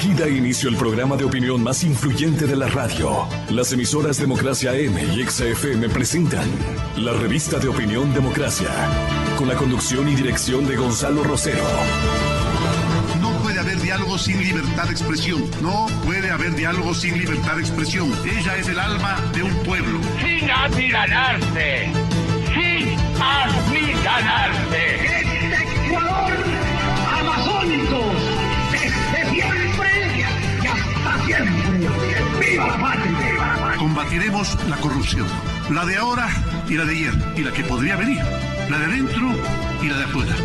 Aquí da inicio el programa de opinión más influyente de la radio. Las emisoras Democracia AM y XFM presentan la revista de opinión Democracia, con la conducción y dirección de Gonzalo Rosero. No puede haber diálogo sin libertad de expresión. No puede haber diálogo sin libertad de expresión. Ella es el alma de un pueblo. Sin amilanarse. Sin amilanarse. Este Ecuador amazónico, desde siempre y hasta siempre. ¡Viva la patria! Combatiremos la corrupción. La de ahora y la de ayer. Y la que podría venir. La de adentro y la de afuera.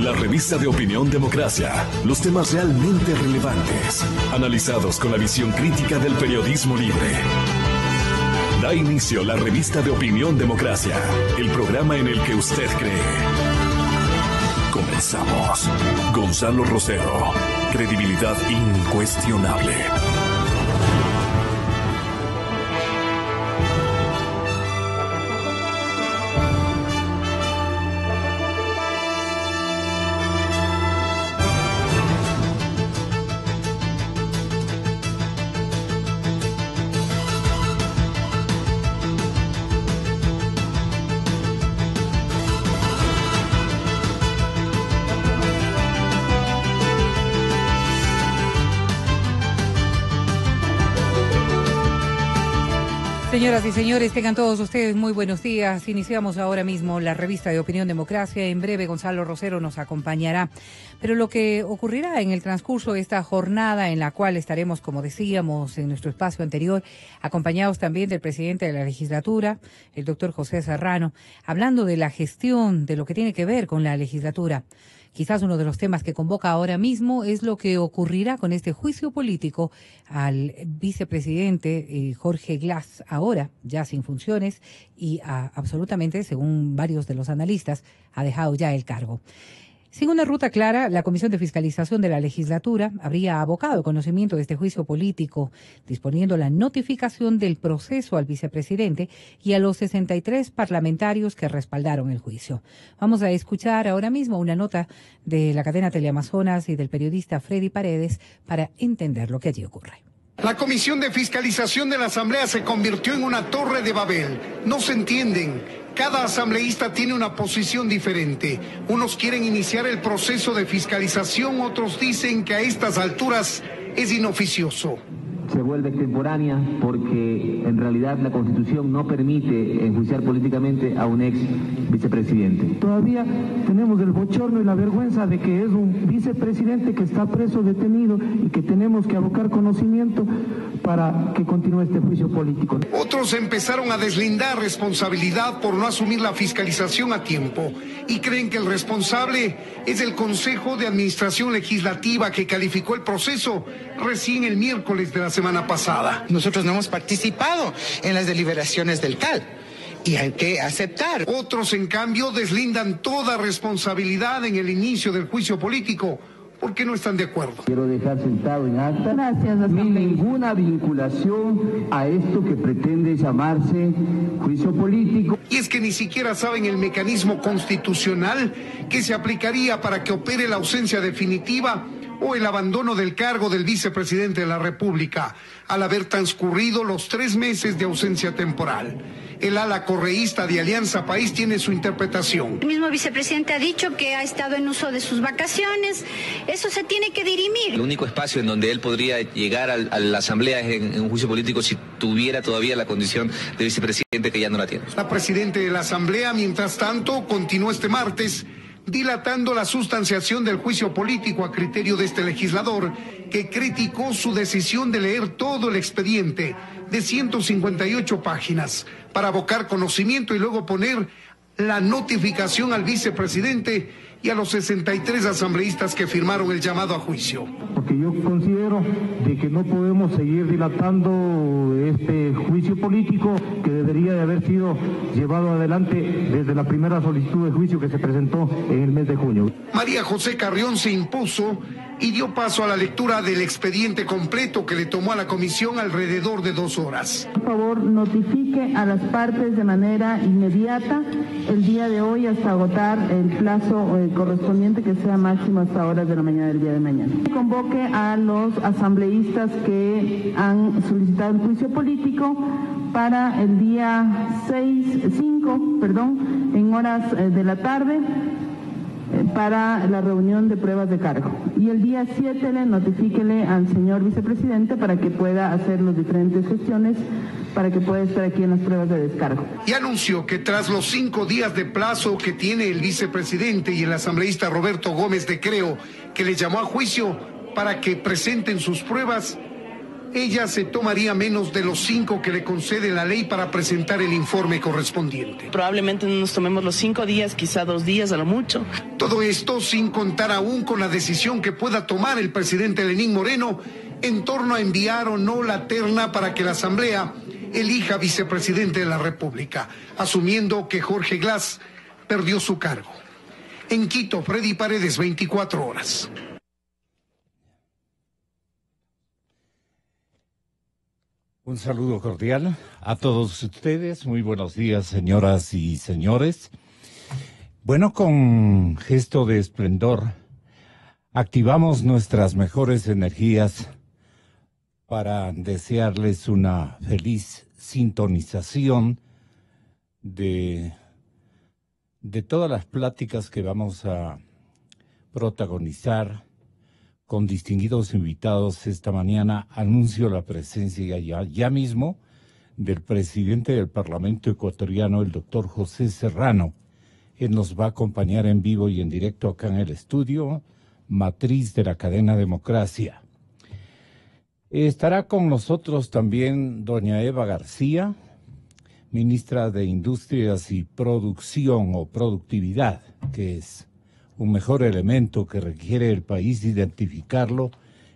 La revista de opinión Democracia. Los temas realmente relevantes, analizados con la visión crítica del periodismo libre. Da inicio la revista de opinión Democracia, el programa en el que usted cree. Comenzamos. Gonzalo Rosero, credibilidad incuestionable. Señoras y señores, tengan todos ustedes muy buenos días. Iniciamos ahora mismo la revista de Opinión Democracia. En breve Gonzalo Rosero nos acompañará. Pero lo que ocurrirá en el transcurso de esta jornada, en la cual estaremos, como decíamos en nuestro espacio anterior, acompañados también del presidente de la legislatura, el doctor José Serrano, hablando de la gestión, de lo que tiene que ver con la legislatura. Quizás uno de los temas que convoca ahora mismo es lo que ocurrirá con este juicio político al vicepresidente Jorge Glass, ahora ya sin funciones y absolutamente, según varios de los analistas, ha dejado ya el cargo. Sin una ruta clara, la Comisión de Fiscalización de la Legislatura habría abocado conocimiento de este juicio político, disponiendo la notificación del proceso al vicepresidente y a los 63 parlamentarios que respaldaron el juicio. Vamos a escuchar ahora mismo una nota de la cadena Teleamazonas y del periodista Freddy Paredes para entender lo que allí ocurre. La Comisión de Fiscalización de la Asamblea se convirtió en una torre de Babel. No se entienden. Cada asambleísta tiene una posición diferente. Unos quieren iniciar el proceso de fiscalización, otros dicen que a estas alturas es inoficioso. Se vuelve extemporánea porque en realidad la Constitución no permite enjuiciar políticamente a un ex vicepresidente. Todavía tenemos el bochorno y la vergüenza de que es un vicepresidente que está preso, detenido y que tenemos que abocar conocimiento para que continúe este juicio político. Otros empezaron a deslindar responsabilidad por no asumir la fiscalización a tiempo y creen que el responsable es el Consejo de Administración Legislativa que calificó el proceso recién el miércoles de la semana pasada. Nosotros no hemos participado en las deliberaciones del CAL y hay que aceptar. Otros, en cambio, deslindan toda responsabilidad en el inicio del juicio político porque no están de acuerdo. Quiero dejar sentado en acta ninguna vinculación a esto que pretende llamarse juicio político. Y es que ni siquiera saben el mecanismo constitucional que se aplicaría para que opere la ausencia definitiva o el abandono del cargo del vicepresidente de la República, al haber transcurrido los 3 meses de ausencia temporal. El ala correísta de Alianza País tiene su interpretación. El mismo vicepresidente ha dicho que ha estado en uso de sus vacaciones. Eso se tiene que dirimir. El único espacio en donde él podría llegar a la Asamblea es en un juicio político si tuviera todavía la condición de vicepresidente, que ya no la tiene. La presidenta de la Asamblea, mientras tanto, continuó este martes dilatando la sustanciación del juicio político a criterio de este legislador, que criticó su decisión de leer todo el expediente de 158 páginas para abocar conocimiento y luego poner la notificación al vicepresidente y a los 63 asambleístas que firmaron el llamado a juicio. Porque yo considero de que no podemos seguir dilatando este juicio político que debería de haber sido llevado adelante desde la primera solicitud de juicio que se presentó en el mes de junio. María José Carrión se impuso y dio paso a la lectura del expediente completo que le tomó a la comisión alrededor de 2 horas. Por favor, notifique a las partes de manera inmediata el día de hoy hasta agotar el plazo correspondiente, que sea máximo hasta horas de la mañana del día de mañana. Convoque a los asambleístas que han solicitado el juicio político para el día 5, en horas de la tarde, para la reunión de pruebas de cargo. Y el día 7 notifíquele al señor vicepresidente para que pueda hacer las diferentes gestiones, para que pueda estar aquí en las pruebas de descargo. Y anunció que tras los 5 días de plazo que tiene el vicepresidente y el asambleísta Roberto Gómez de Creo, que le llamó a juicio para que presenten sus pruebas, ella se tomaría menos de los 5 que le concede la ley para presentar el informe correspondiente. Probablemente no nos tomemos los 5 días, quizá 2 días a lo mucho. Todo esto sin contar aún con la decisión que pueda tomar el presidente Lenín Moreno en torno a enviar o no la terna para que la Asamblea elija vicepresidente de la República, asumiendo que Jorge Glass perdió su cargo. En Quito, Freddy Paredes, 24 horas. Un saludo cordial a todos ustedes. Muy buenos días, señoras y señores. Bueno, con gesto de esplendor, activamos nuestras mejores energías para desearles una feliz sintonización de todas las pláticas que vamos a protagonizar con distinguidos invitados esta mañana. Anuncio la presencia ya mismo del presidente del Parlamento ecuatoriano, el doctor José Serrano. Él nos va a acompañar en vivo y en directo acá en el estudio, matriz de la cadena Democracia. Estará con nosotros también doña Eva García, ministra de Industrias y Producción o Productividad, que es un mejor elemento que requiere el país identificarlo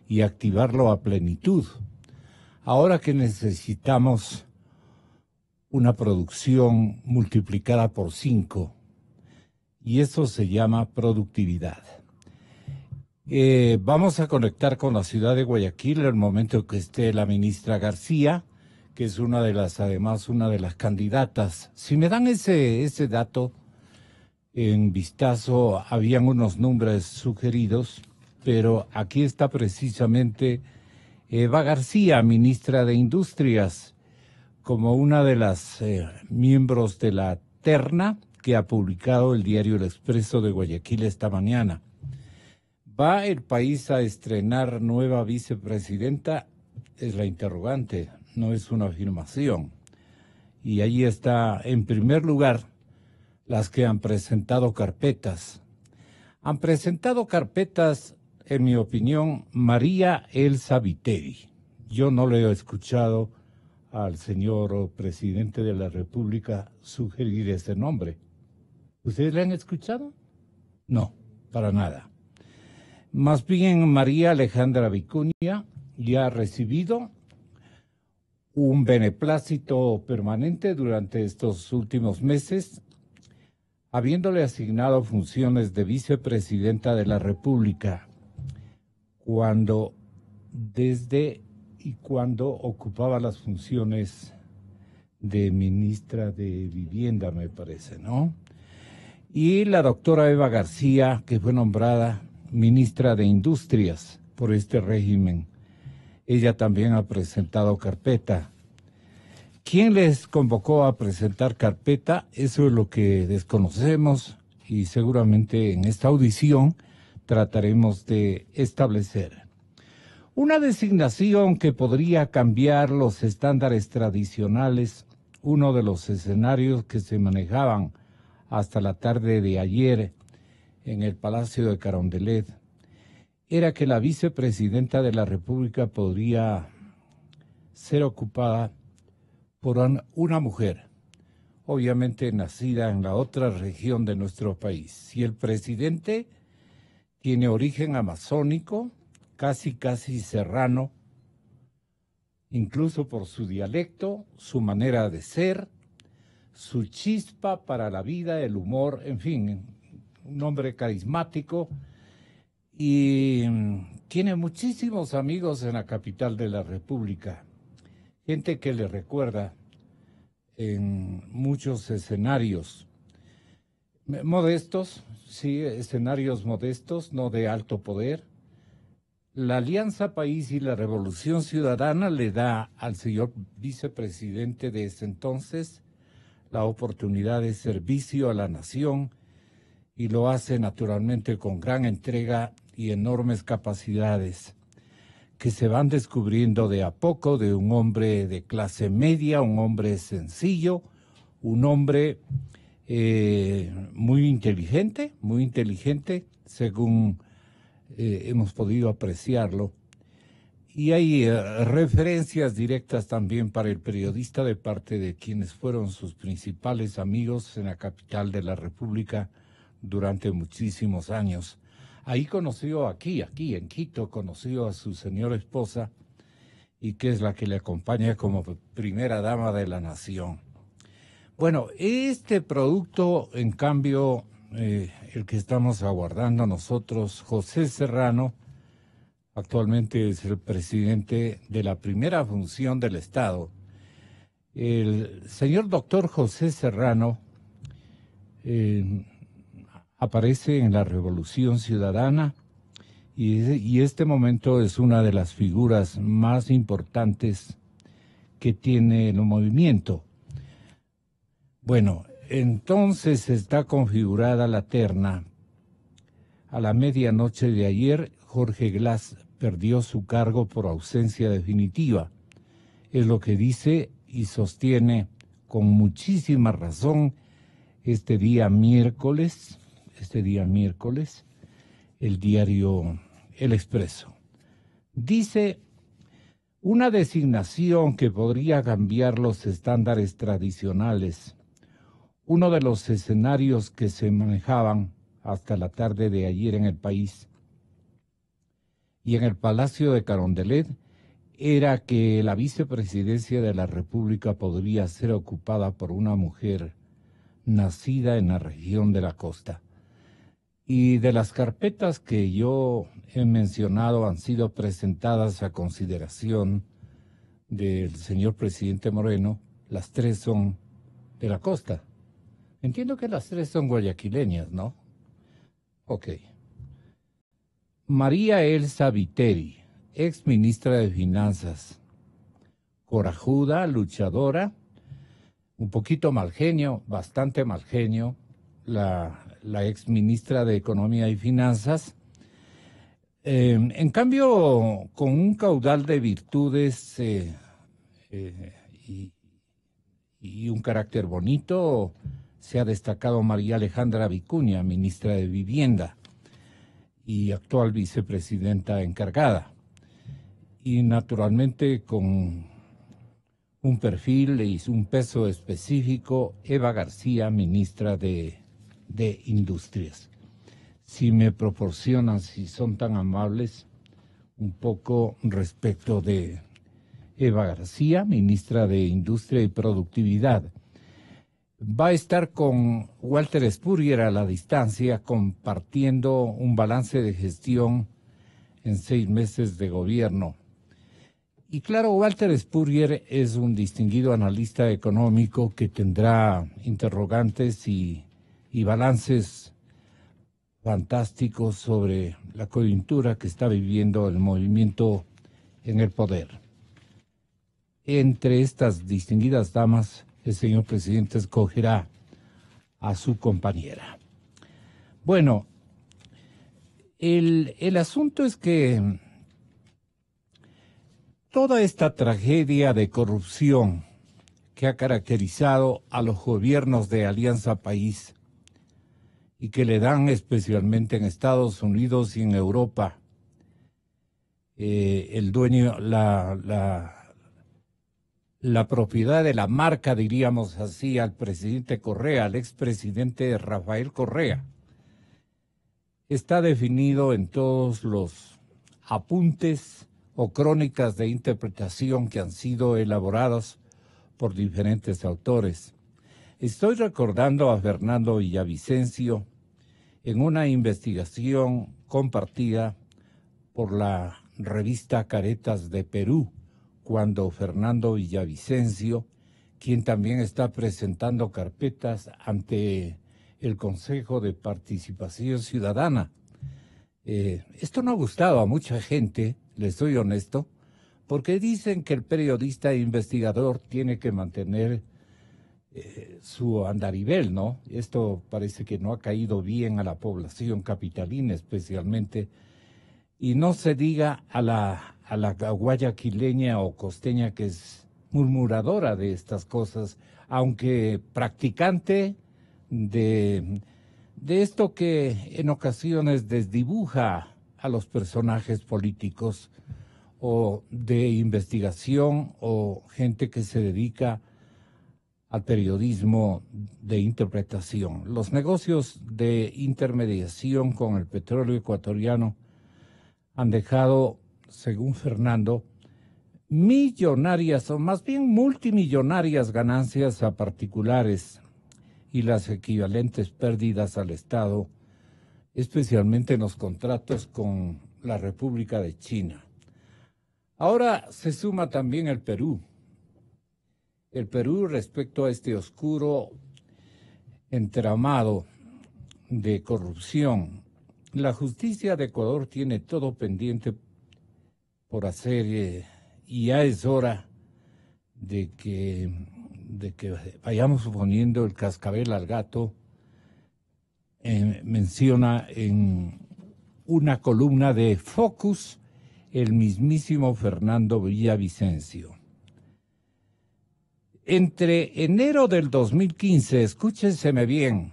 y activarlo a plenitud. Ahora que necesitamos una producción multiplicada por 5, y eso se llama productividad. Vamos a conectar con la ciudad de Guayaquil en el momento que esté la ministra García, que es además una de las candidatas. Si me dan ese dato, en vistazo habían unos nombres sugeridos, pero aquí está precisamente Eva García, ministra de Industrias, como una de las miembros de la terna que ha publicado el diario El Expreso de Guayaquil esta mañana. ¿Va el país a estrenar nueva vicepresidenta? Es la interrogante, no es una afirmación. Y ahí está, en primer lugar, las que han presentado carpetas. Han presentado carpetas, en mi opinión, María Elsa Viteri. Yo no le he escuchado al señor presidente de la República sugerir ese nombre. ¿Ustedes le han escuchado? No, para nada. Más bien, María Alejandra Vicuña ya ha recibido un beneplácito permanente durante estos últimos meses, habiéndole asignado funciones de vicepresidenta de la República cuando ocupaba las funciones de ministra de Vivienda, me parece, ¿no? Y la doctora Eva García, que fue nombrada ministra de Industrias por este régimen, ella también ha presentado carpeta. ¿Quién les convocó a presentar carpeta? Eso es lo que desconocemos y seguramente en esta audición trataremos de establecer. Una designación que podría cambiar los estándares tradicionales, uno de los escenarios que se manejaban hasta la tarde de ayer en el Palacio de Carondelet, era que la vicepresidenta de la República podría ser ocupada por una mujer, obviamente nacida en la otra región de nuestro país. Si el presidente tiene origen amazónico, casi serrano, incluso por su dialecto, su manera de ser, su chispa para la vida, el humor, en fin, un hombre carismático y tiene muchísimos amigos en la capital de la República, gente que le recuerda en muchos escenarios modestos, sí, escenarios modestos, no de alto poder. La Alianza País y la Revolución Ciudadana le da al señor vicepresidente de ese entonces la oportunidad de servicio a la nación y lo hace naturalmente con gran entrega y enormes capacidades que se van descubriendo de a poco de un hombre de clase media, un hombre sencillo, un hombre muy inteligente, según hemos podido apreciarlo. Y hay referencias directas también para el periodista de parte de quienes fueron sus principales amigos en la capital de la República durante muchísimos años. Ahí conoció, aquí en Quito, conoció a su señora esposa y que es la que le acompaña como primera dama de la nación. Bueno, este producto, en cambio, el que estamos aguardando nosotros, José Serrano, actualmente es el presidente de la primera función del Estado. El señor doctor José Serrano aparece en la Revolución Ciudadana y este momento es una de las figuras más importantes que tiene el movimiento. Bueno, entonces está configurada la terna. A la medianoche de ayer, Jorge Glass perdió su cargo por ausencia definitiva. Es lo que dice y sostiene con muchísima razón este día miércoles, el diario El Expreso. Dice: una designación que podría cambiar los estándares tradicionales. Uno de los escenarios que se manejaban hasta la tarde de ayer en el país y en el Palacio de Carondelet era que la vicepresidencia de la República podría ser ocupada por una mujer nacida en la región de la costa. Y de las carpetas que yo he mencionado han sido presentadas a consideración del señor presidente Moreno, las tres son de la costa. Entiendo que las tres son guayaquileñas, ¿no? Ok. María Elsa Viteri, ex ministra de Finanzas, corajuda, luchadora, un poquito mal genio, bastante mal genio, la ex ministra de Economía y Finanzas. En cambio, con un caudal de virtudes y un carácter bonito, se ha destacado María Alejandra Vicuña, ministra de Vivienda y actual vicepresidenta encargada. Y naturalmente con un perfil y un peso específico, Eva García, ministra de Industrias. Si me proporcionan, si son tan amables, un poco respecto de Eva García, ministra de Industria y Productividad. Va a estar con Walter Spurrier a la distancia, compartiendo un balance de gestión en 6 meses de gobierno. Y claro, Walter Spurrier es un distinguido analista económico que tendrá interrogantes y balances fantásticos sobre la coyuntura que está viviendo el movimiento en el poder. Entre estas distinguidas damas, el señor presidente escogerá a su compañera. Bueno, el asunto es que toda esta tragedia de corrupción que ha caracterizado a los gobiernos de Alianza País y que le dan especialmente en Estados Unidos y en Europa el dueño, la propiedad de la marca, diríamos así, al presidente Correa, al expresidente Rafael Correa, está definido en todos los apuntes o crónicas de interpretación que han sido elaboradas por diferentes autores. Estoy recordando a Fernando Villavicencio en una investigación compartida por la revista Caretas de Perú, cuando Fernando Villavicencio, quien también está presentando carpetas ante el Consejo de Participación Ciudadana. Esto no ha gustado a mucha gente, les soy honesto, porque dicen que el periodista e investigador tiene que mantener su andarivel, ¿no? Esto parece que no ha caído bien a la población capitalina especialmente, y no se diga a la guayaquileña o costeña, que es murmuradora de estas cosas, aunque practicante de esto que en ocasiones desdibuja a los personajes políticos, o de investigación, o gente que se dedica al periodismo de interpretación. Los negocios de intermediación con el petróleo ecuatoriano han dejado, según Fernando, millonarias o más bien multimillonarias ganancias a particulares y las equivalentes pérdidas al Estado, especialmente en los contratos con la República de China. Ahora se suma también el Perú. El Perú, respecto a este oscuro entramado de corrupción, la justicia de Ecuador tiene todo pendiente por hacer, y ya es hora de que vayamos poniendo el cascabel al gato. Menciona en una columna de Focus el mismísimo Fernando Villavicencio. Entre enero del 2015, escúchenseme bien,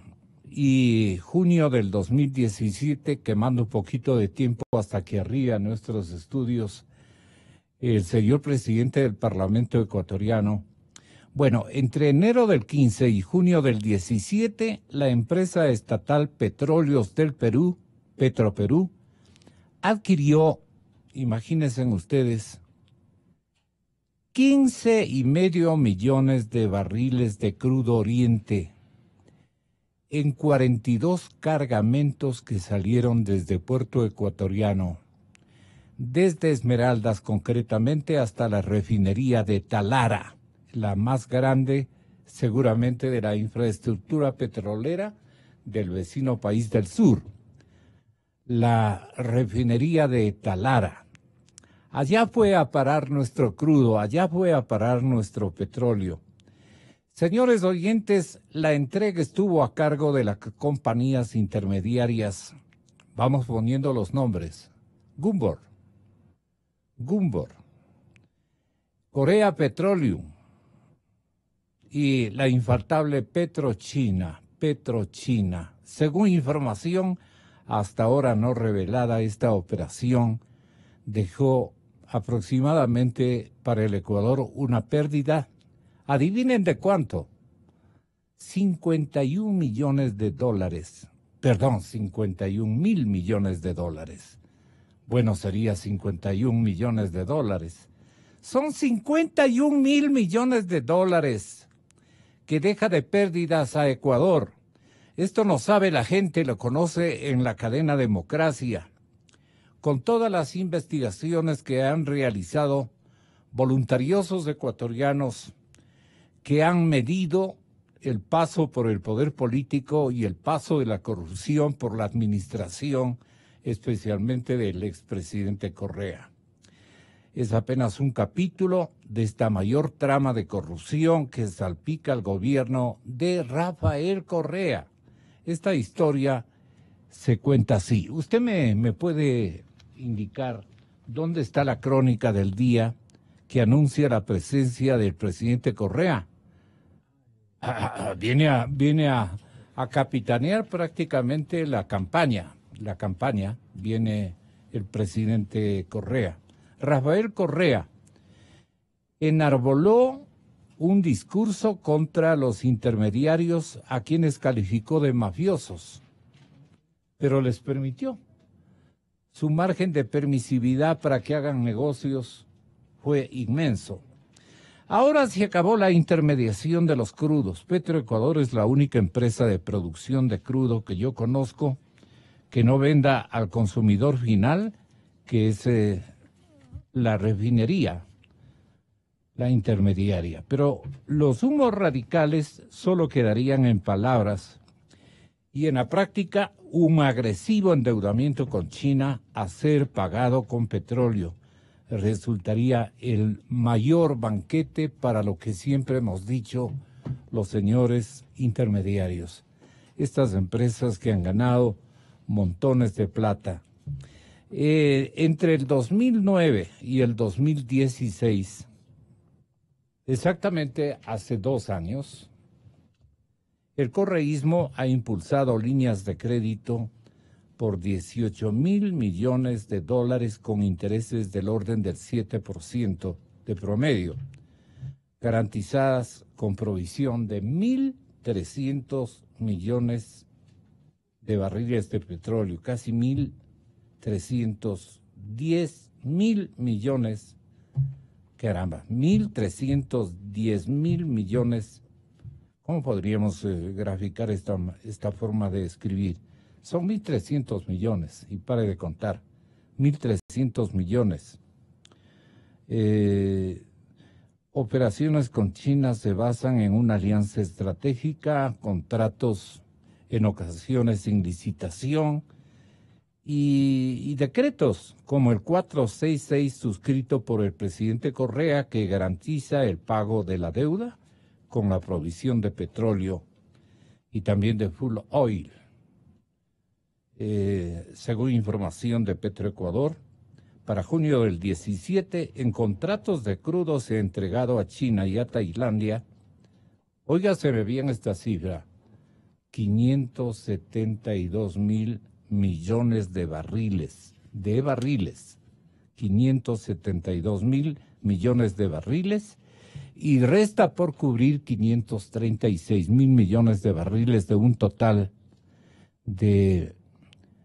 y junio del 2017, quemando un poquito de tiempo hasta que arriba nuestros estudios, el señor presidente del Parlamento ecuatoriano. Bueno, entre enero del 15 y junio del 17, la empresa estatal Petróleos del Perú, Petroperú, adquirió, imagínense ustedes, 15,5 millones de barriles de crudo oriente en 42 cargamentos que salieron desde Puerto Ecuatoriano, desde Esmeraldas concretamente hasta la refinería de Talara, la más grande seguramente de la infraestructura petrolera del vecino país del sur, la refinería de Talara. Allá fue a parar nuestro crudo, allá fue a parar nuestro petróleo. Señores oyentes, la entrega estuvo a cargo de las compañías intermediarias. Vamos poniendo los nombres. Gunvor, Korea Petroleum y la infaltable PetroChina. Según información hasta ahora no revelada, esta operación dejó aproximadamente para el Ecuador una pérdida, adivinen de cuánto, 51 millones de dólares, perdón, 51 mil millones de dólares. Bueno, sería 51 millones de dólares. Son 51 mil millones de dólares que deja de pérdidas a Ecuador. Esto no sabe la gente, lo conoce en la cadena Democracia. Con todas las investigaciones que han realizado voluntariosos ecuatorianos que han medido el paso por el poder político y el paso de la corrupción por la administración, especialmente del expresidente Correa. Es apenas un capítulo de esta mayor trama de corrupción que salpica al gobierno de Rafael Correa. Esta historia se cuenta así. ¿Usted me puede indicar dónde está la crónica del día que anuncia la presencia del presidente Correa? Viene a capitanear prácticamente la campaña. Viene el presidente Correa. Rafael Correa enarboló un discurso contra los intermediarios a quienes calificó de mafiosos, pero les permitió. Su margen de permisividad para que hagan negocios fue inmenso. Ahora se acabó la intermediación de los crudos. Petroecuador es la única empresa de producción de crudo que yo conozco que no venda al consumidor final, que es la refinería, la intermediaria. Pero los humos radicales solo quedarían en palabras y en la práctica un agresivo endeudamiento con China a ser pagado con petróleo. Resultaría el mayor banquete para lo que siempre hemos dicho los señores intermediarios. Estas empresas que han ganado montones de plata. Entre el 2009 y el 2016, exactamente hace 2 años, el correísmo ha impulsado líneas de crédito por 18,000 millones de dólares con intereses del orden del 7% de promedio, garantizadas con provisión de 1.300 millones de barriles de petróleo, casi 1.310,000 millones, caramba, 1.310,000 millones. ¿Cómo podríamos graficar esta forma de escribir? Son 1.300 millones, y pare de contar, 1.300 millones. Operaciones con China se basan en una alianza estratégica, contratos en ocasiones sin licitación y decretos como el 466 suscrito por el presidente Correa, que garantiza el pago de la deuda con la provisión de petróleo y también de fuel oil. Según información de Petroecuador, para junio del 17, en contratos de crudo se ha entregado a China y a Tailandia, óigase bien esta cifra, 572,000 millones de barriles, 572,000 millones de barriles, y resta por cubrir 536,000 millones de barriles de un total de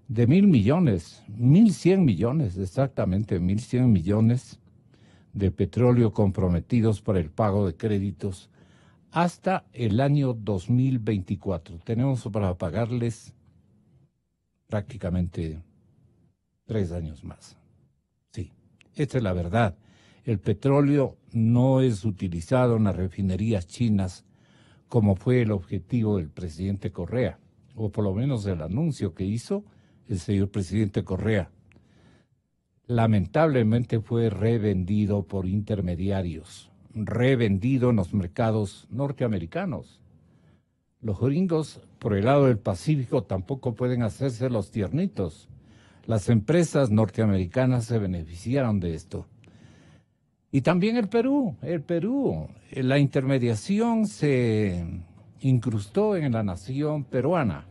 1.000 millones, 1.100 millones, exactamente 1.100 millones de petróleo comprometidos para el pago de créditos hasta el año 2024. Tenemos para pagarles prácticamente 3 años más. Sí, esta es la verdad. El petróleo no es utilizado en las refinerías chinas como fue el objetivo del presidente Correa, o por lo menos el anuncio que hizo el señor presidente Correa. Lamentablemente fue revendido por intermediarios, revendido en los mercados norteamericanos. Los gringos, por el lado del Pacífico, tampoco pueden hacerse los tiernitos. Las empresas norteamericanas se beneficiaron de esto. Y también el Perú, la intermediación se incrustó en la nación peruana.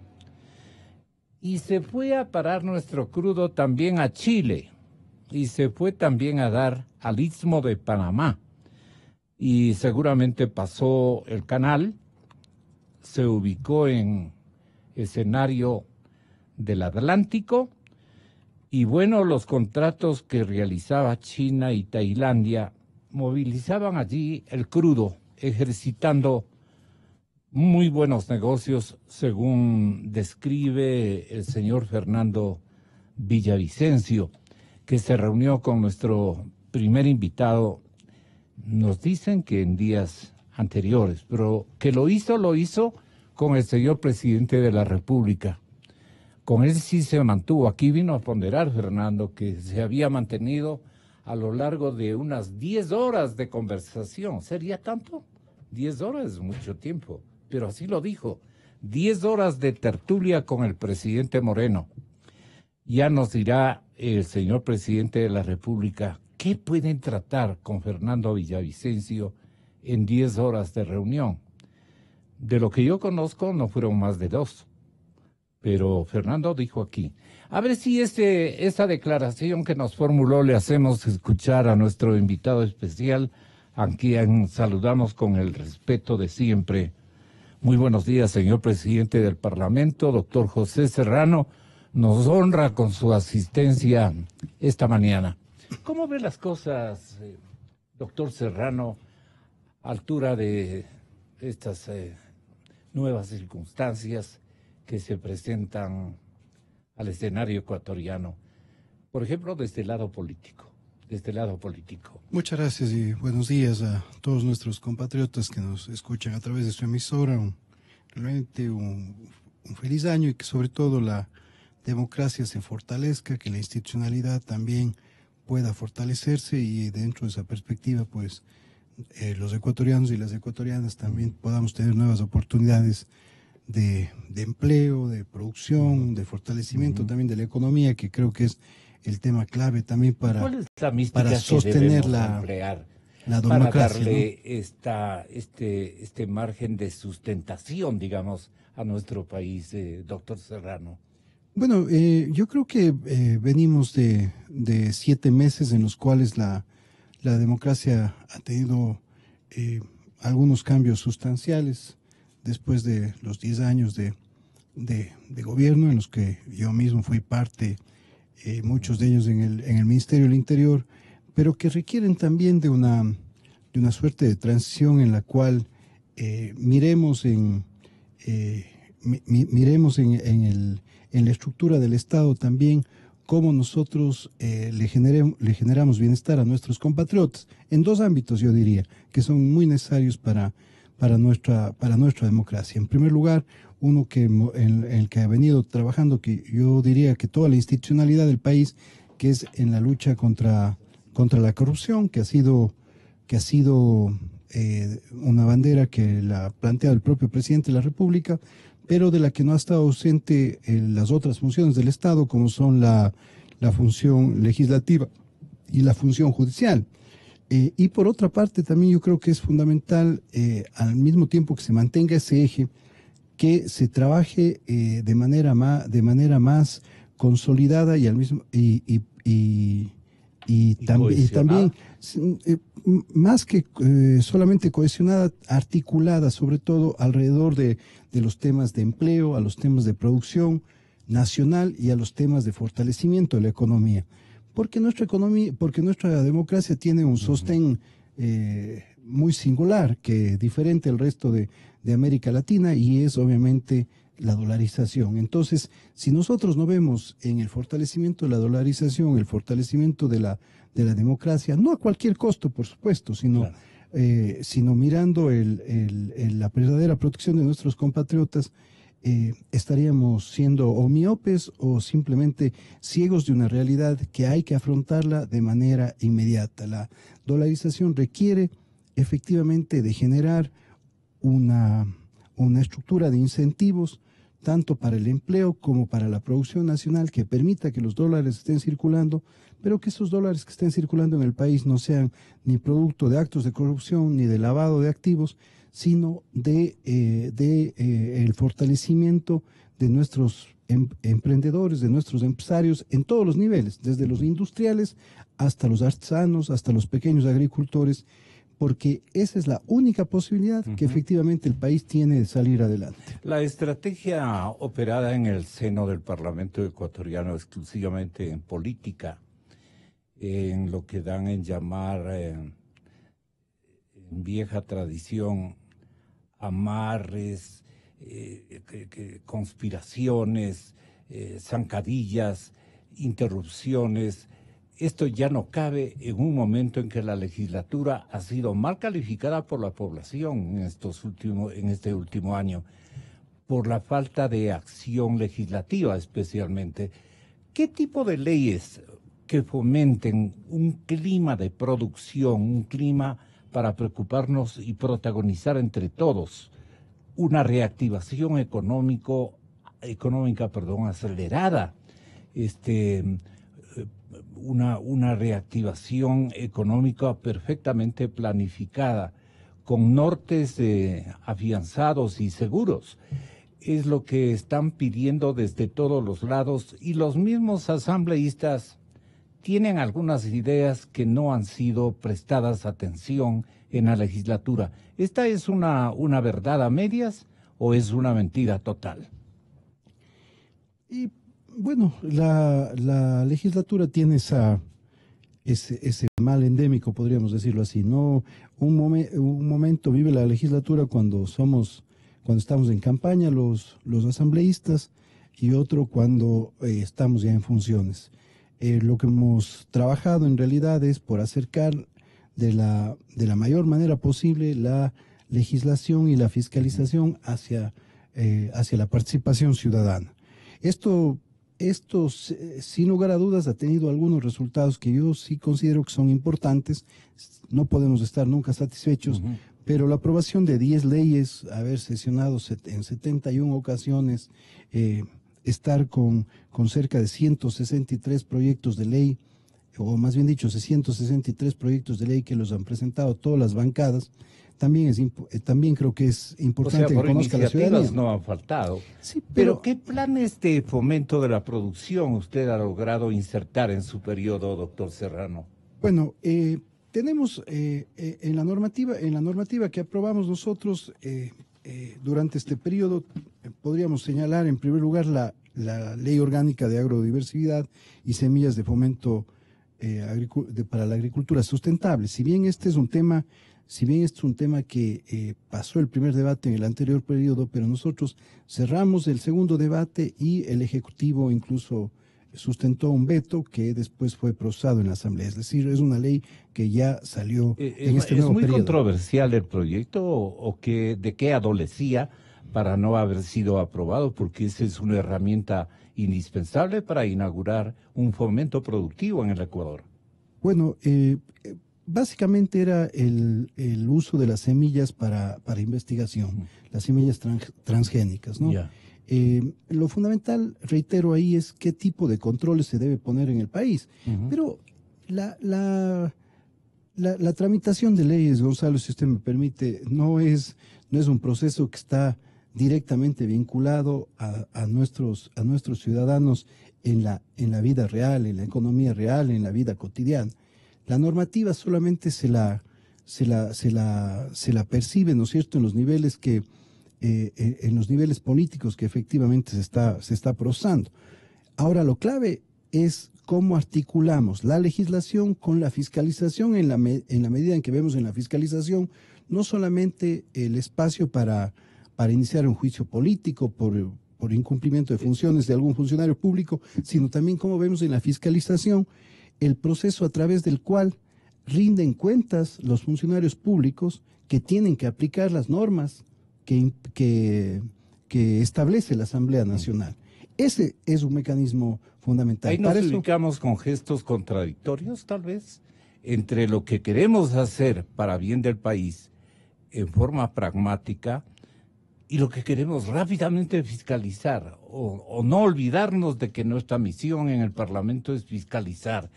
Y se fue a parar nuestro crudo también a Chile, y se fue también a dar al Istmo de Panamá. Y seguramente pasó el canal, se ubicó en escenario del Atlántico, y bueno, los contratos que realizaba China y Tailandia movilizaban allí el crudo, ejercitando muy buenos negocios, según describe el señor Fernando Villavicencio, que se reunió con nuestro primer invitado. Nos dicen que en días anteriores, pero que lo hizo con el señor presidente de la República. Con él sí se mantuvo. Aquí vino a ponderar, Fernando, que se había mantenido a lo largo de unas 10 horas de conversación. ¿Sería tanto? 10 horas es mucho tiempo, pero así lo dijo. 10 horas de tertulia con el presidente Moreno. Ya nos dirá el señor presidente de la República qué pueden tratar con Fernando Villavicencio en 10 horas de reunión. De lo que yo conozco, no fueron más de 2. Pero Fernando dijo aquí, a ver si esa declaración que nos formuló le hacemos escuchar a nuestro invitado especial, a quien saludamos con el respeto de siempre. Muy buenos días, señor presidente del Parlamento, doctor José Serrano. Nos honra con su asistencia esta mañana. ¿Cómo ve las cosas, doctor Serrano, a altura de estas nuevas circunstancias que se presentan al escenario ecuatoriano, por ejemplo, desde el lado político. Muchas gracias y buenos días a todos nuestros compatriotas que nos escuchan a través de su emisora. Realmente un feliz año y que sobre todo la democracia se fortalezca, que la institucionalidad también pueda fortalecerse y dentro de esa perspectiva, pues, los ecuatorianos y las ecuatorianas también podamos tener nuevas oportunidades de empleo, de producción, de fortalecimiento también de la economía, que creo que es el tema clave también para sostener la democracia, para darle, ¿no?, este margen de sustentación, digamos, a nuestro país, doctor Serrano. Bueno, yo creo que venimos de 7 meses en los cuales la democracia ha tenido algunos cambios sustanciales después de los 10 años de gobierno en los que yo mismo fui parte, muchos de ellos en el Ministerio del Interior, pero que requieren también de una suerte de transición en la cual miremos en la estructura del Estado también cómo nosotros le generamos bienestar a nuestros compatriotas en 2 ámbitos, yo diría, que son muy necesarios para nuestra democracia. En primer lugar, uno en el que ha venido trabajando, que yo diría que toda la institucionalidad del país, que es en la lucha contra la corrupción, que ha sido una bandera que la plantea el propio presidente de la República, pero de la que no ha estado ausente las otras funciones del Estado, como son la función legislativa y la función judicial. Y por otra parte, también yo creo que es fundamental, al mismo tiempo que se mantenga ese eje, que se trabaje de manera más consolidada y también más que solamente cohesionada, articulada, sobre todo alrededor de los temas de empleo, a los temas de producción nacional y a los temas de fortalecimiento de la economía. Porque nuestra democracia tiene un sostén muy singular, que diferente al resto de América Latina, y es obviamente la dolarización. Entonces, si nosotros no vemos en el fortalecimiento de la dolarización, el fortalecimiento de la democracia, no a cualquier costo, por supuesto, sino mirando la verdadera protección de nuestros compatriotas, estaríamos siendo o miopes o simplemente ciegos de una realidad que hay que afrontarla de manera inmediata. La dolarización requiere efectivamente de generar una estructura de incentivos tanto para el empleo como para la producción nacional que permita que los dólares estén circulando, pero que esos dólares que estén circulando en el país no sean ni producto de actos de corrupción ni de lavado de activos, sino de el fortalecimiento de nuestros emprendedores, de nuestros empresarios en todos los niveles, desde los industriales hasta los artesanos, hasta los pequeños agricultores, porque esa es la única posibilidad que efectivamente el país tiene de salir adelante. La estrategia operada en el seno del Parlamento ecuatoriano exclusivamente en política, en lo que dan en llamar en vieja tradición amarres, conspiraciones, zancadillas, interrupciones. Esto ya no cabe en un momento en que la legislatura ha sido mal calificada por la población en este último año, por la falta de acción legislativa especialmente. ¿Qué tipo de leyes que fomenten un clima de producción, un clima para preocuparnos y protagonizar entre todos una reactivación económica, acelerada, una reactivación económica perfectamente planificada, con nortes afianzados y seguros? Es lo que están pidiendo desde todos los lados, y los mismos asambleístas tienen algunas ideas que no han sido prestadas atención en la legislatura. ¿Esta es una verdad a medias o es una mentira total? Y bueno, la legislatura tiene ese mal endémico, podríamos decirlo así, ¿no? Un momento vive la legislatura cuando estamos en campaña los asambleístas, y otro cuando estamos ya en funciones. Lo que hemos trabajado en realidad es por acercar de la mayor manera posible la legislación y la fiscalización hacia la participación ciudadana. Esto sin lugar a dudas ha tenido algunos resultados que yo sí considero que son importantes. No podemos estar nunca satisfechos, pero la aprobación de 10 leyes, haber sesionado en 71 ocasiones, estar con cerca de 163 proyectos de ley, o más bien dicho, 163 proyectos de ley que los han presentado todas las bancadas, también creo que es importante, o sea, por que conozca la ciudadanía. No han faltado. Sí, pero ¿qué planes de fomento de la producción usted ha logrado insertar en su periodo, doctor Serrano? Bueno, tenemos en la normativa que aprobamos nosotros durante este periodo, podríamos señalar en primer lugar la Ley Orgánica de Agrodiversidad y Semillas de Fomento para la Agricultura Sustentable. Si bien este es un tema que pasó el primer debate en el anterior periodo, pero nosotros cerramos el segundo debate y el Ejecutivo incluso sustentó un veto que después fue procesado en la Asamblea. Es decir, es una ley que ya salió en este nuevo periodo. ¿Es muy controversial el proyecto o de qué adolecía para no haber sido aprobado? Porque esa es una herramienta indispensable para inaugurar un fomento productivo en el Ecuador. Bueno, básicamente era el uso de las semillas para investigación, las semillas transgénicas, ¿no? Yeah. Lo fundamental, reitero ahí, es qué tipo de controles se debe poner en el país. Pero la tramitación de leyes, Gonzalo, si usted me permite, no es un proceso que está directamente vinculado a nuestros ciudadanos en la vida real, en la economía real, en la vida cotidiana. La normativa solamente se la percibe, ¿no es cierto?, en los niveles en los niveles políticos que efectivamente se está procesando. Ahora, lo clave es cómo articulamos la legislación con la fiscalización en la medida en que vemos en la fiscalización no solamente el espacio para iniciar un juicio político por incumplimiento de funciones de algún funcionario público, sino también cómo vemos en la fiscalización el proceso a través del cual rinden cuentas los funcionarios públicos que tienen que aplicar las normas que establece la Asamblea Nacional. Ese es un mecanismo fundamental. Ahí nos ubicamos con gestos contradictorios, tal vez, entre lo que queremos hacer para bien del país en forma pragmática y lo que queremos rápidamente fiscalizar, o no olvidarnos de que nuestra misión en el Parlamento es fiscalizar.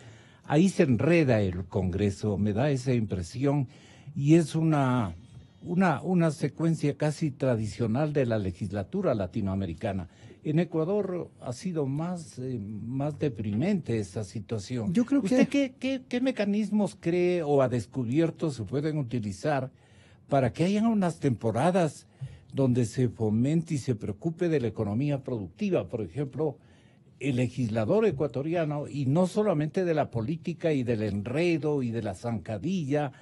Ahí se enreda el Congreso, me da esa impresión, y es una secuencia casi tradicional de la legislatura latinoamericana. En Ecuador ha sido más deprimente esa situación. Yo creo que... ¿Usted qué mecanismos cree o ha descubierto se pueden utilizar para que haya unas temporadas donde se fomente y se preocupe de la economía productiva? Por ejemplo, el legislador ecuatoriano, y no solamente de la política y del enredo y de la zancadilla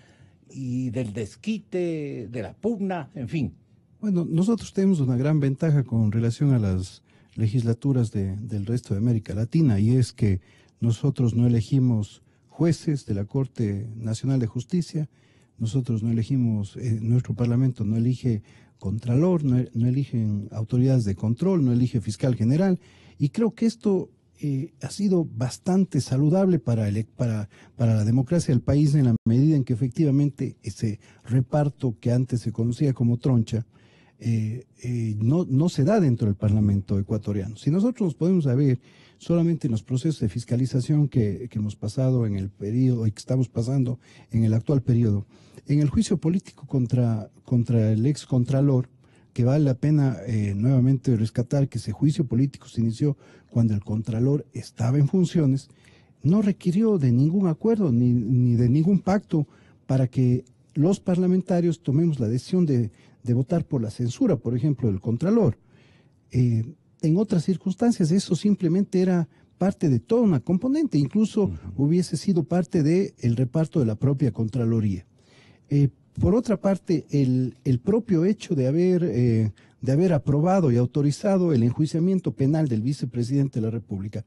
y del desquite, de la pugna, en fin. Bueno, nosotros tenemos una gran ventaja con relación a las legislaturas del resto de América Latina, y es que nosotros no elegimos jueces de la Corte Nacional de Justicia, nosotros no elegimos, nuestro Parlamento no elige contralor, no eligen autoridades de control, no elige fiscal general, y creo que esto ha sido bastante saludable para la democracia del país, en la medida en que efectivamente ese reparto que antes se conocía como troncha no se da dentro del Parlamento ecuatoriano. Si nosotros nos podemos ver solamente en los procesos de fiscalización que hemos pasado en el periodo y que estamos pasando en el actual periodo, en el juicio político contra el ex contralor, que vale la pena nuevamente rescatar que ese juicio político se inició cuando el contralor estaba en funciones, no requirió de ningún acuerdo ni de ningún pacto para que los parlamentarios tomemos la decisión de votar por la censura, por ejemplo, del contralor. En otras circunstancias eso simplemente era parte de toda una componente, incluso hubiese sido parte del reparto de la propia Contraloría. Por otra parte, el propio hecho de haber de haber aprobado y autorizado el enjuiciamiento penal del vicepresidente de la República.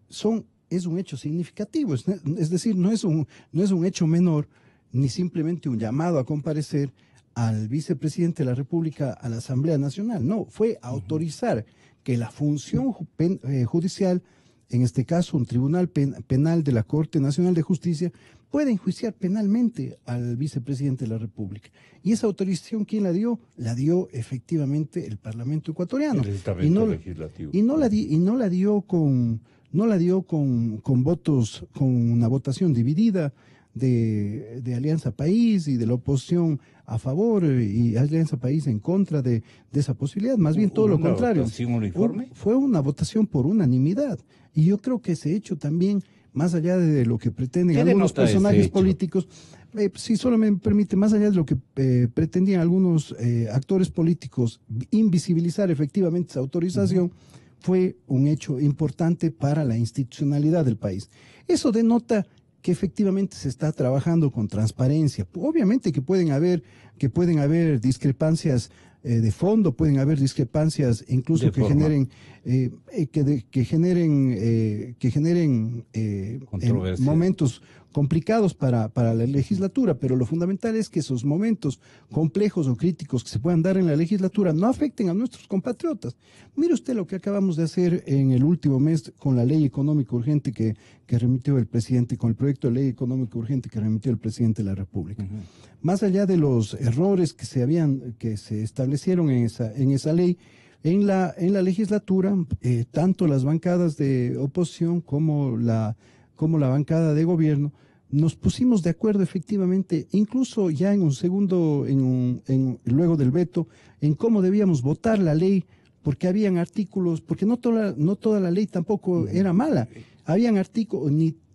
Es un hecho significativo, es decir, no es un hecho menor, ni simplemente un llamado a comparecer al vicepresidente de la República a la Asamblea Nacional. No, fue autorizar que la función judicial, en este caso un tribunal penal de la Corte Nacional de Justicia, pueda enjuiciar penalmente al vicepresidente de la República. Y esa autorización, ¿quién la dio? La dio efectivamente el Parlamento ecuatoriano. El estamento legislativo. Y no la dio con votos, con una votación dividida de Alianza País y de la oposición a favor y Alianza País en contra de esa posibilidad. Más bien todo lo contrario. ¿Votación uniforme? Fue una votación por unanimidad. Y yo creo que ese hecho también, más allá de lo que pretenden algunos personajes políticos, si solo me permite, más allá de lo que pretendían algunos actores políticos invisibilizar efectivamente esa autorización, fue un hecho importante para la institucionalidad del país. Eso denota que efectivamente se está trabajando con transparencia. Obviamente que pueden haber discrepancias de fondo, pueden haber discrepancias incluso que generen momentos complicados para la legislatura, pero lo fundamental es que esos momentos complejos o críticos que se puedan dar en la legislatura no afecten a nuestros compatriotas. Mire usted lo que acabamos de hacer en el último mes con la ley económica urgente que remitió el presidente, con el proyecto de ley económica urgente que remitió el presidente de la República. Más allá de los errores que se establecieron en esa ley, en la legislatura, tanto las bancadas de oposición como la bancada de gobierno, nos pusimos de acuerdo efectivamente, incluso ya en un segundo, luego del veto, en cómo debíamos votar la ley, porque habían artículos, porque no toda la ley tampoco era mala, habían artículos,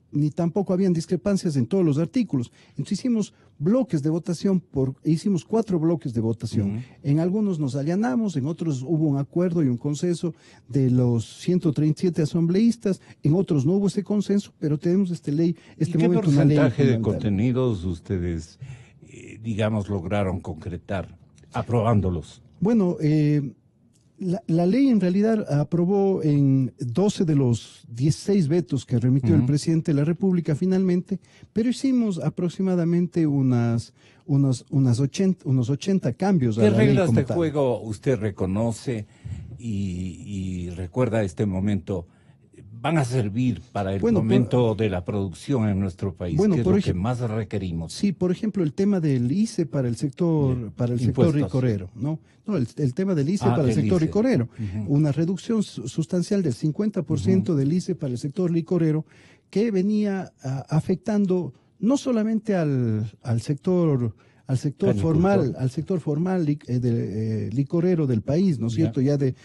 ni tampoco habían discrepancias en todos los artículos. Entonces hicimos bloques de votación, hicimos 4 bloques de votación. En algunos nos allanamos, en otros hubo un acuerdo y un consenso de los 137 asambleístas, en otros no hubo ese consenso, pero tenemos ¿Y qué porcentaje de contenidos ustedes, digamos, lograron concretar aprobándolos? Bueno, la ley en realidad aprobó en 12 de los 16 vetos que remitió el presidente de la República finalmente, pero hicimos aproximadamente unos 80 cambios a la ley. ¿Qué reglas de juego usted reconoce y recuerda este momento van a servir para el momento de la producción en nuestro país? ¿Qué es lo que más requerimos? Sí, por ejemplo, el tema del ICE para el sector licorero, ¿no? No, el tema del ICE para el sector licorero. Una reducción sustancial del 50% del ICE para el sector licorero que venía afectando no solamente al sector formal, licorero del país, ¿no es cierto? Ya del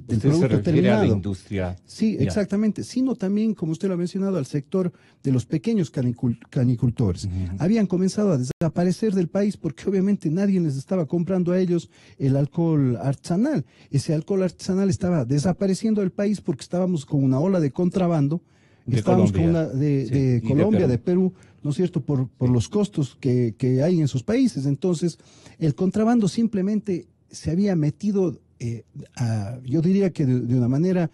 producto terminado. A la industria. Sí, exactamente, sino también, como usted lo ha mencionado, al sector de los pequeños canicultores. Habían comenzado a desaparecer del país porque obviamente nadie les estaba comprando a ellos el alcohol artesanal. Ese alcohol artesanal estaba desapareciendo del país porque estábamos con una ola de contrabando. Estábamos con una de Colombia, de Perú, ¿no es cierto?, por los costos que hay en esos países. Entonces, el contrabando simplemente se había metido, yo diría que de una manera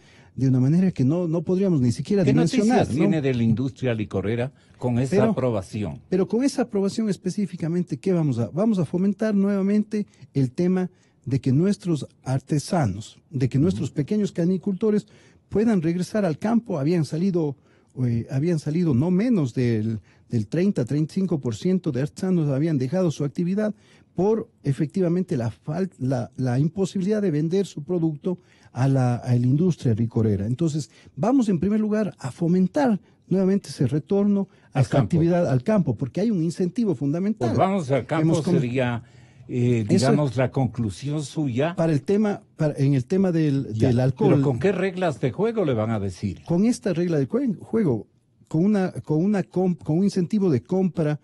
que no podríamos ni siquiera dimensionar. ¿Qué noticias tiene de la industria licorera con esa aprobación? Pero con esa aprobación específicamente, ¿qué vamos a fomentar nuevamente el tema de que nuestros artesanos, de que nuestros pequeños canicultores puedan regresar al campo? Habían salido no menos del 30-35% de artesanos habían dejado su actividad por efectivamente la imposibilidad de vender su producto a la industria licorera. Entonces, vamos en primer lugar a fomentar nuevamente ese retorno a esta actividad al campo, porque hay un incentivo fundamental. Pues vamos al campo, sería... digamos, la conclusión suya en el tema del alcohol. ¿Pero con qué reglas de juego le van a decir? Con esta regla de juego, con un incentivo de compra,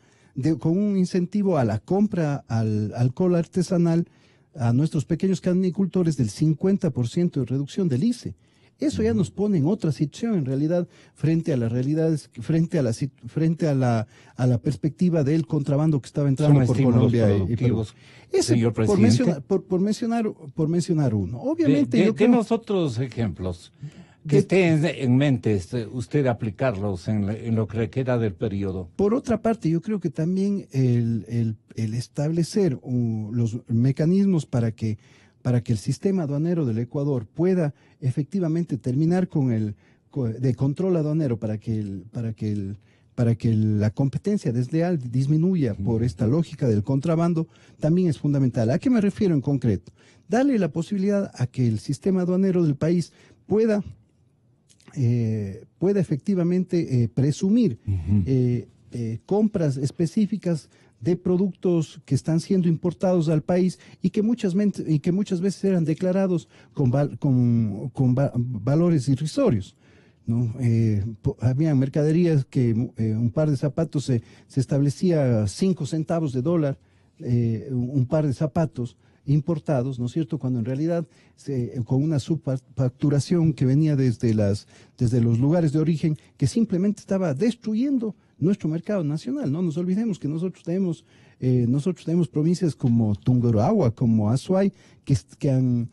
con un incentivo a la compra al alcohol artesanal a nuestros pequeños canicultores del 50% de reducción del ICE. Eso ya nos pone en otra situación, en realidad, frente a las realidades, frente a la perspectiva del contrabando que estaba entrando por Colombia y Perú. Ese, señor presidente. Por mencionar uno. Obviamente, de nosotros ejemplos que esté en mente usted aplicarlos en lo que queda del periodo. Por otra parte, yo creo que también el establecer los mecanismos para que el sistema aduanero del Ecuador pueda efectivamente terminar de control aduanero para que la competencia desleal disminuya por esta lógica del contrabando, también es fundamental. ¿A qué me refiero en concreto? Darle la posibilidad a que el sistema aduanero del país pueda efectivamente presumir compras específicas de productos que están siendo importados al país y que muchas veces eran declarados con valores irrisorios, ¿no? Había mercaderías que un par de zapatos se establecía 5 centavos de dólar, un par de zapatos importados, ¿no es cierto?, cuando en realidad con una subfacturación que venía desde los lugares de origen, que simplemente estaba destruyendo nuestro mercado nacional. No nos olvidemos que nosotros tenemos provincias como Tungurahua, como Azuay, que han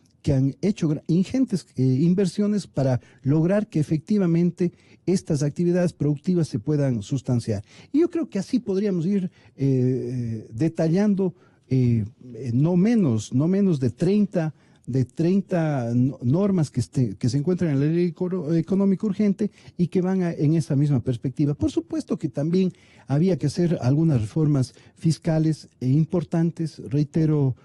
hecho ingentes inversiones para lograr que efectivamente estas actividades productivas se puedan sustanciar. Y yo creo que así podríamos ir detallando no menos de 30 normas que se encuentran en la ley económica urgente y que van en esa misma perspectiva. Por supuesto que también había que hacer algunas reformas fiscales importantes. Reitero,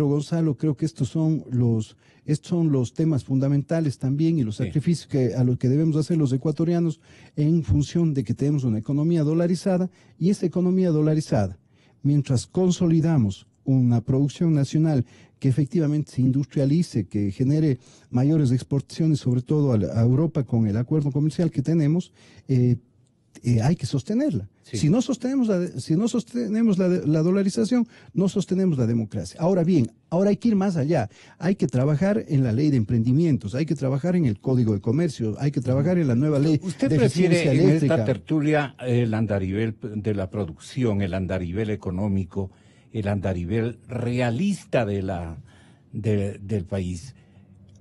Gonzalo, creo que estos son los temas fundamentales también y los sacrificios a los que debemos hacer los ecuatorianos en función de que tenemos una economía dolarizada, y esa economía dolarizada, mientras consolidamos una producción nacional que efectivamente se industrialice, que genere mayores exportaciones, sobre todo a Europa con el acuerdo comercial que tenemos, hay que sostenerla. Sí. Si no sostenemos la dolarización, no sostenemos la democracia. Ahora bien, hay que ir más allá. Hay que trabajar en la ley de emprendimientos, hay que trabajar en el Código de Comercio, hay que trabajar en la nueva ley de eficiencia eléctrica. ¿Usted prefiere en esta tertulia el andarivel de la producción, el andarivel económico, el andarivel realista del país,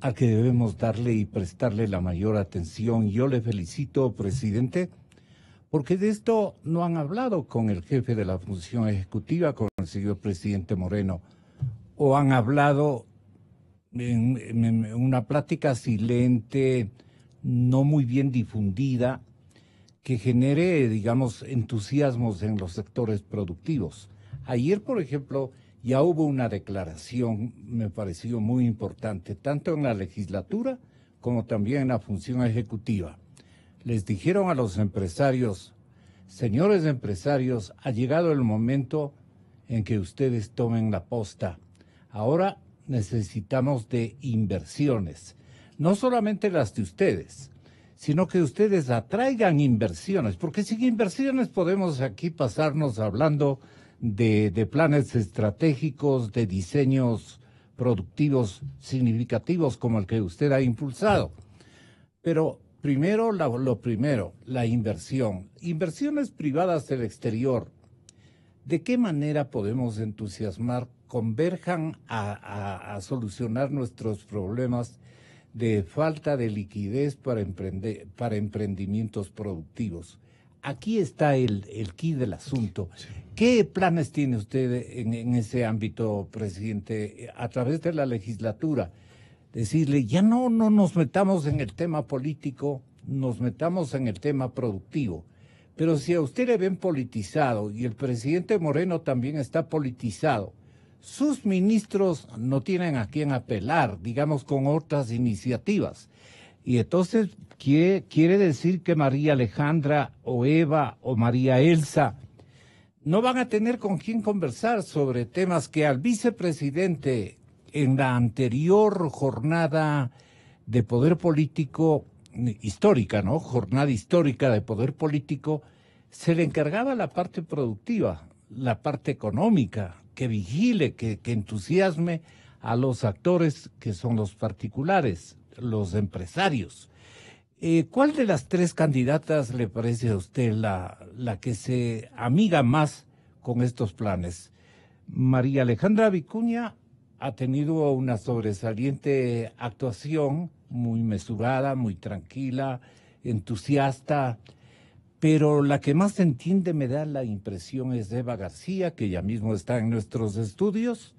al que debemos darle y prestarle la mayor atención? Yo le felicito, presidente, porque de esto no han hablado con el jefe de la función ejecutiva, con el señor presidente Moreno, o han hablado en una plática silente, no muy bien difundida, que genere, digamos, entusiasmos en los sectores productivos. Ayer, por ejemplo, ya hubo una declaración, me pareció muy importante, tanto en la legislatura como también en la función ejecutiva. Les dijeron a los empresarios: señores empresarios, ha llegado el momento en que ustedes tomen la posta. Ahora necesitamos de inversiones, no solamente las de ustedes, sino que ustedes atraigan inversiones, porque sin inversiones podemos aquí pasarnos hablando de planes estratégicos, de diseños productivos significativos como el que usted ha impulsado. Pero primero, la inversión. Inversiones privadas del exterior. ¿De qué manera podemos entusiasmar, converjan a solucionar nuestros problemas de falta de liquidez para emprendimientos productivos? Aquí está el quid del asunto. Sí. ¿Qué planes tiene usted en ese ámbito, presidente, a través de la legislatura? Decirle, ya no nos metamos en el tema político, nos metamos en el tema productivo. Pero si a usted le ven politizado, y el presidente Moreno también está politizado, sus ministros no tienen a quién apelar, digamos, con otras iniciativas. Y entonces quiere decir que María Alejandra o Eva o María Elsa no van a tener con quién conversar sobre temas que al vicepresidente en la anterior jornada de poder político histórica, ¿no? Jornada histórica de poder político, se le encargaba la parte productiva, la parte económica, que vigile, que entusiasme a los actores que son los particulares. los empresarios. ¿Cuál de las tres candidatas le parece a usted la que se amiga más con estos planes? María Alejandra Vicuña ha tenido una sobresaliente actuación, muy mesurada, muy tranquila, entusiasta, pero la que más entiende, me da la impresión, es Eva García, que ya mismo está en nuestros estudios,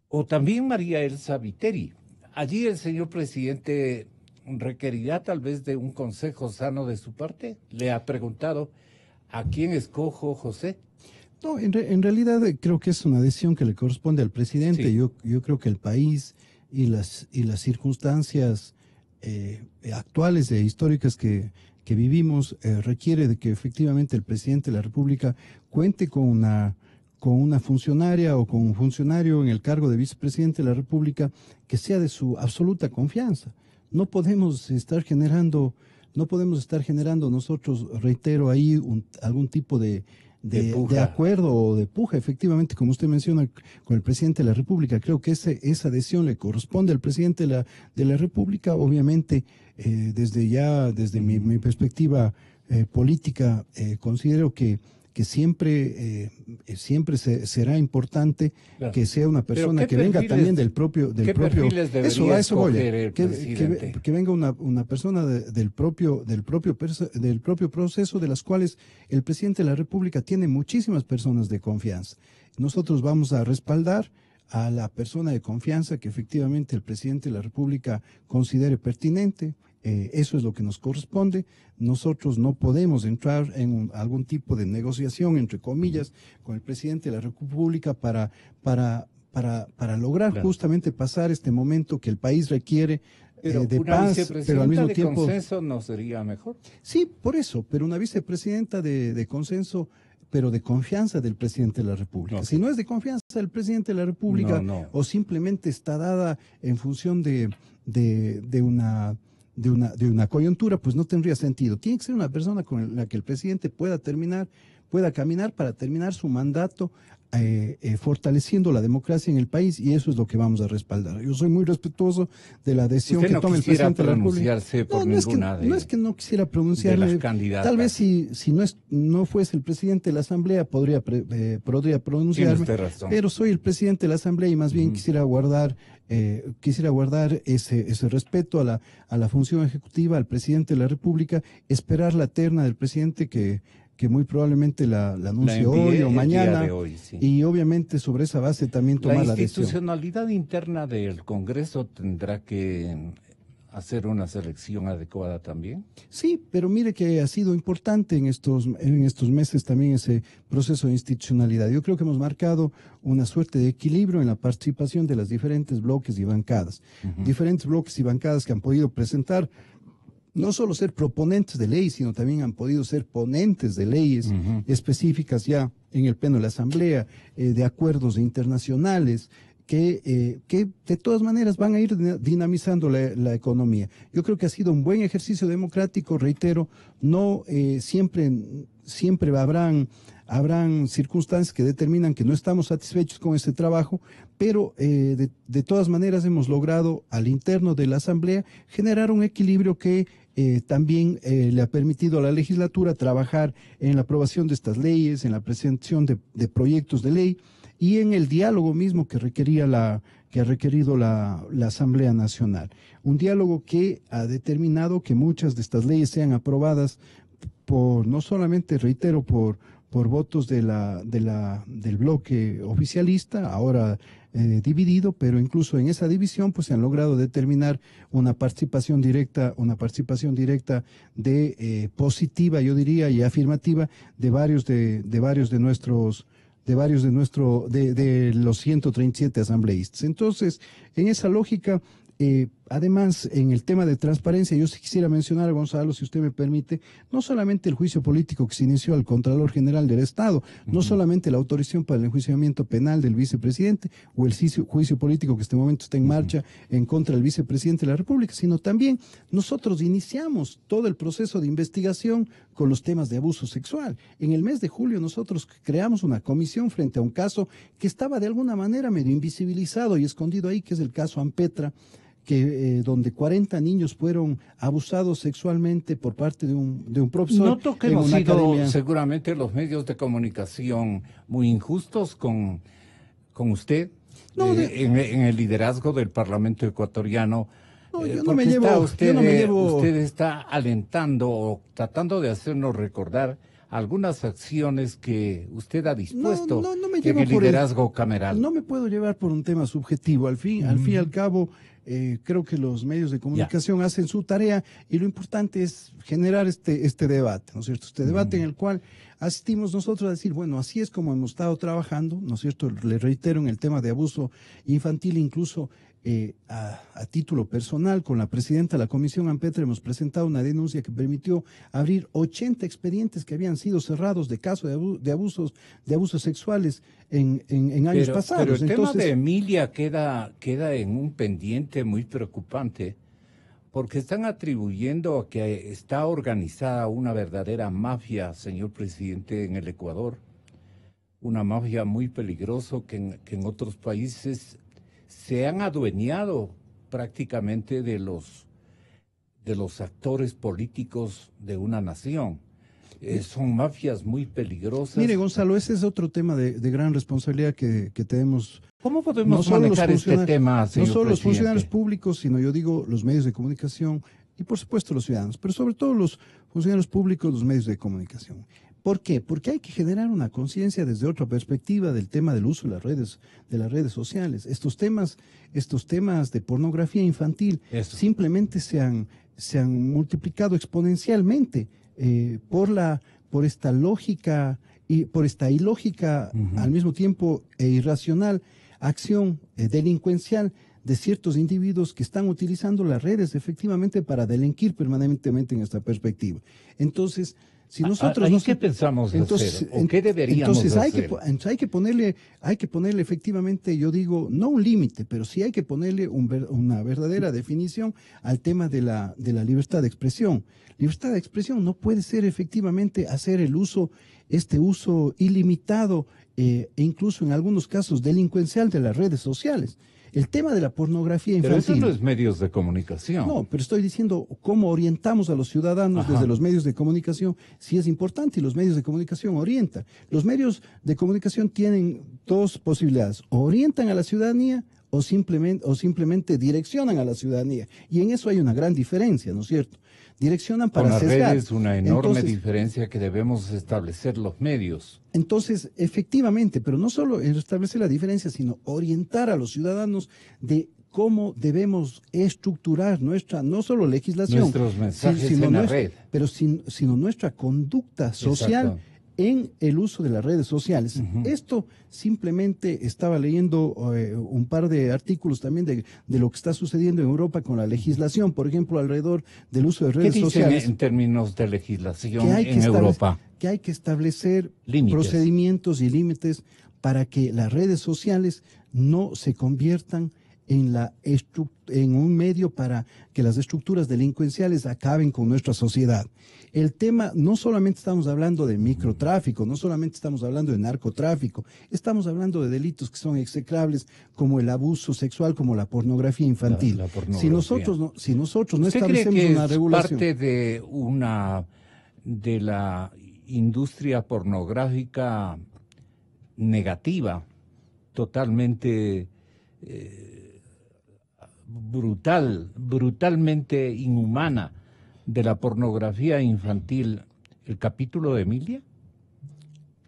o también María Elsa Viteri. Allí el señor presidente requerirá tal vez de un consejo sano de su parte. ¿Le ha preguntado a quién escojo, José? No, en realidad creo que es una decisión que le corresponde al presidente. Sí. Yo creo que el país y las circunstancias actuales e históricas que vivimos requiere de que efectivamente el presidente de la República cuente con una funcionaria o con un funcionario en el cargo de vicepresidente de la República que sea de su absoluta confianza. No podemos estar generando nosotros, reitero, ahí algún tipo de acuerdo o de puja, efectivamente, como usted menciona, con el presidente de la República. Creo que esa adhesión le corresponde al presidente de la República. Obviamente, desde mi perspectiva política, considero que siempre será importante, claro, que sea una persona que venga también del propio eso voy, que venga una persona del propio proceso, de las cuales el presidente de la República tiene muchísimas personas de confianza. Nosotros vamos a respaldar a la persona de confianza que efectivamente el presidente de la República considere pertinente. Eso es lo que nos corresponde. Nosotros no podemos entrar en algún tipo de negociación, entre comillas, con el presidente de la República para lograr, claro, justamente pasar este momento que el país requiere de paz, pero al mismo tiempo... ¿De consenso no sería mejor? Sí, por eso, pero una vicepresidenta de consenso, pero de confianza del presidente de la República. Okay. Si no es de confianza del presidente de la República, o simplemente está dada en función de una coyuntura, pues no tendría sentido. Tiene que ser una persona con la que el presidente pueda caminar para terminar su mandato, fortaleciendo la democracia en el país, y eso es lo que vamos a respaldar. Yo soy muy respetuoso de la decisión que tome el presidente de la República. No es que no quisiera pronunciarme. Tal vez si no fuese el presidente de la Asamblea podría pronunciarme, pero soy el presidente de la Asamblea y más bien quisiera guardar ese respeto a la función ejecutiva, al presidente de la República, esperar la terna del presidente que muy probablemente la anuncie hoy o mañana, sí. Y obviamente sobre esa base también tomar la decisión. La institucionalidad interna del Congreso tendrá que hacer una selección adecuada también. Sí, pero mire que ha sido importante en estos meses también ese proceso de institucionalidad. Yo creo que hemos marcado una suerte de equilibrio en la participación de los diferentes bloques y bancadas. Diferentes bloques y bancadas que han podido presentar, no solo ser proponentes de ley, sino también han podido ser ponentes de leyes específicas ya en el pleno de la Asamblea, de acuerdos internacionales, que de todas maneras van a ir dinamizando la economía. Yo creo que ha sido un buen ejercicio democrático, reitero, no siempre habrán circunstancias que determinan que no estamos satisfechos con este trabajo, pero de todas maneras hemos logrado al interno de la Asamblea generar un equilibrio que también le ha permitido a la legislatura trabajar en la aprobación de estas leyes, en la presentación de proyectos de ley y en el diálogo mismo que ha requerido la Asamblea Nacional. Un diálogo que ha determinado que muchas de estas leyes sean aprobadas por, no solamente, reitero, por votos del bloque oficialista, ahora dividido, pero incluso en esa división pues se han logrado determinar una participación directa de positiva, yo diría, y afirmativa de los 137 asambleístas. Entonces, en esa lógica, además, en el tema de transparencia, yo sí quisiera mencionar, Gonzalo, si usted me permite, no solamente el juicio político que se inició al Contralor General del Estado, no solamente la autorización para el enjuiciamiento penal del vicepresidente o el juicio político que en este momento está en marcha en contra del vicepresidente de la República, sino también nosotros iniciamos todo el proceso de investigación con los temas de abuso sexual. En el mes de julio nosotros creamos una comisión frente a un caso que estaba de alguna manera medio invisibilizado y escondido ahí, que es el caso Ampetra, donde 40 niños fueron abusados sexualmente por parte de un profesor. Noto que hemos sido seguramente los medios de comunicación muy injustos con usted en el liderazgo del Parlamento ecuatoriano. No, yo no me llevo, usted está alentando o tratando de hacernos recordar algunas acciones que usted ha dispuesto en el liderazgo cameral. No me puedo llevar por un tema subjetivo. Al fin y al cabo, creo que los medios de comunicación hacen su tarea y lo importante es generar este debate, ¿no es cierto? Este debate en el cual asistimos nosotros a decir, bueno, así es como hemos estado trabajando, ¿no es cierto? Le reitero, en el tema de abuso infantil, incluso a título personal, con la presidenta de la Comisión ANPETRE hemos presentado una denuncia que permitió abrir 80 expedientes que habían sido cerrados de casos de abusos sexuales en años pasados. Pero el tema de Emilia queda en un pendiente muy preocupante, porque están atribuyendo a que está organizada una verdadera mafia, señor presidente, en el Ecuador, una mafia muy peligrosa que en otros países se han adueñado prácticamente de los actores políticos de una nación. Son mafias muy peligrosas. Mire, Gonzalo, ese es otro tema de gran responsabilidad que tenemos. ¿Cómo podemos manejar este tema, señor No solo los presidente? funcionarios públicos, sino yo digo los medios de comunicación y por supuesto los ciudadanos, pero sobre todo los funcionarios públicos, los medios de comunicación. ¿Por qué? Porque hay que generar una conciencia desde otra perspectiva del tema del uso de las redes sociales. Estos temas de pornografía infantil simplemente se han multiplicado exponencialmente por esta lógica y por esta ilógica, al mismo tiempo irracional acción delincuencial de ciertos individuos que están utilizando las redes efectivamente para delinquir permanentemente en esta perspectiva. Entonces, si nosotros ¿qué pensamos hacer? ¿O qué deberíamos hacer? Hay que ponerle efectivamente, yo digo, no un límite, pero sí hay que ponerle una verdadera definición al tema de la libertad de expresión. Libertad de expresión no puede ser efectivamente hacer este uso ilimitado e incluso en algunos casos delincuencial de las redes sociales. El tema de la pornografía infantil. Pero eso no es medios de comunicación. No, pero estoy diciendo cómo orientamos a los ciudadanos desde los medios de comunicación, sí es importante, y los medios de comunicación orientan. Los medios de comunicación tienen dos posibilidades: o orientan a la ciudadanía o simplemente direccionan a la ciudadanía. Y en eso hay una gran diferencia, ¿no es cierto? Direccionan para sesgar. Con las redes una enorme diferencia que debemos establecer los medios. Entonces, efectivamente, pero no solo establecer la diferencia, sino orientar a los ciudadanos de cómo debemos estructurar no solo legislación, nuestros mensajes en la red, pero sino nuestra conducta social. Exacto. En el uso de las redes sociales. Esto simplemente estaba leyendo un par de artículos también de lo que está sucediendo en Europa con la legislación, por ejemplo, alrededor del uso de redes sociales. ¿Qué dicen en términos de legislación en Europa? Que hay que establecer límites, procedimientos y límites para que las redes sociales no se conviertan en un medio para que las estructuras delincuenciales acaben con nuestra sociedad. El tema, no solamente estamos hablando de microtráfico, no solamente estamos hablando de narcotráfico, estamos hablando de delitos que son execrables como el abuso sexual, como la pornografía infantil. La pornografía. Si nosotros no ¿Usted establecemos cree que una regulación. parte de la industria pornográfica negativa, totalmente brutalmente inhumana de la pornografía infantil, el capítulo de Emilia?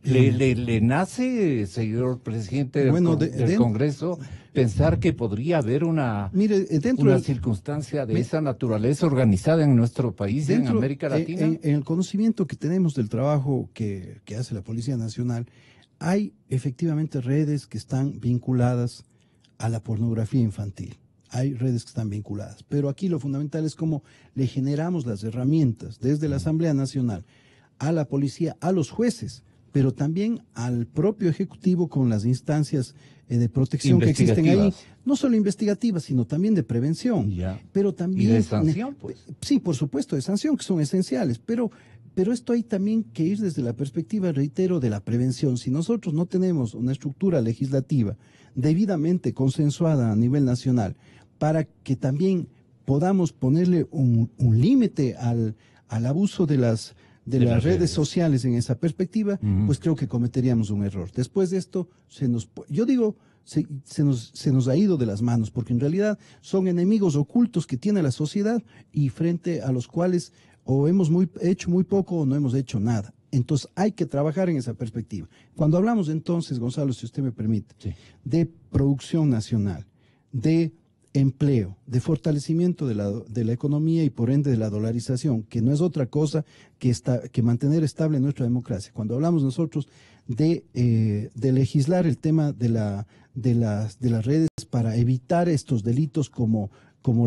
¿Le nace, señor presidente del Congreso, pensar que podría haber una circunstancia de esa naturaleza organizada en nuestro país, en América Latina? En el conocimiento que tenemos del trabajo que hace la Policía Nacional, hay efectivamente redes que están vinculadas a la pornografía infantil. Hay redes que están vinculadas, pero aquí lo fundamental es cómo le generamos las herramientas desde la Asamblea Nacional a la policía, a los jueces, pero también al propio Ejecutivo con las instancias de protección que existen ahí, no solo investigativas, sino también de prevención. Pero también, ¿y de sanción, pues? Sí, por supuesto, de sanción, que son esenciales, pero esto hay también que ir desde la perspectiva, reitero, de la prevención. Si nosotros no tenemos una estructura legislativa debidamente consensuada a nivel nacional para que también podamos ponerle un límite al abuso de las redes sociales en esa perspectiva, pues creo que cometeríamos un error. Después de esto, se nos ha ido de las manos, porque en realidad son enemigos ocultos que tiene la sociedad y frente a los cuales o hemos hecho muy poco o no hemos hecho nada. Entonces hay que trabajar en esa perspectiva. Cuando hablamos entonces, Gonzalo, si usted me permite, de producción nacional, de empleo, de fortalecimiento de la economía y por ende de la dolarización, que no es otra cosa que mantener estable nuestra democracia. Cuando hablamos nosotros de legislar el tema de las redes para evitar estos delitos como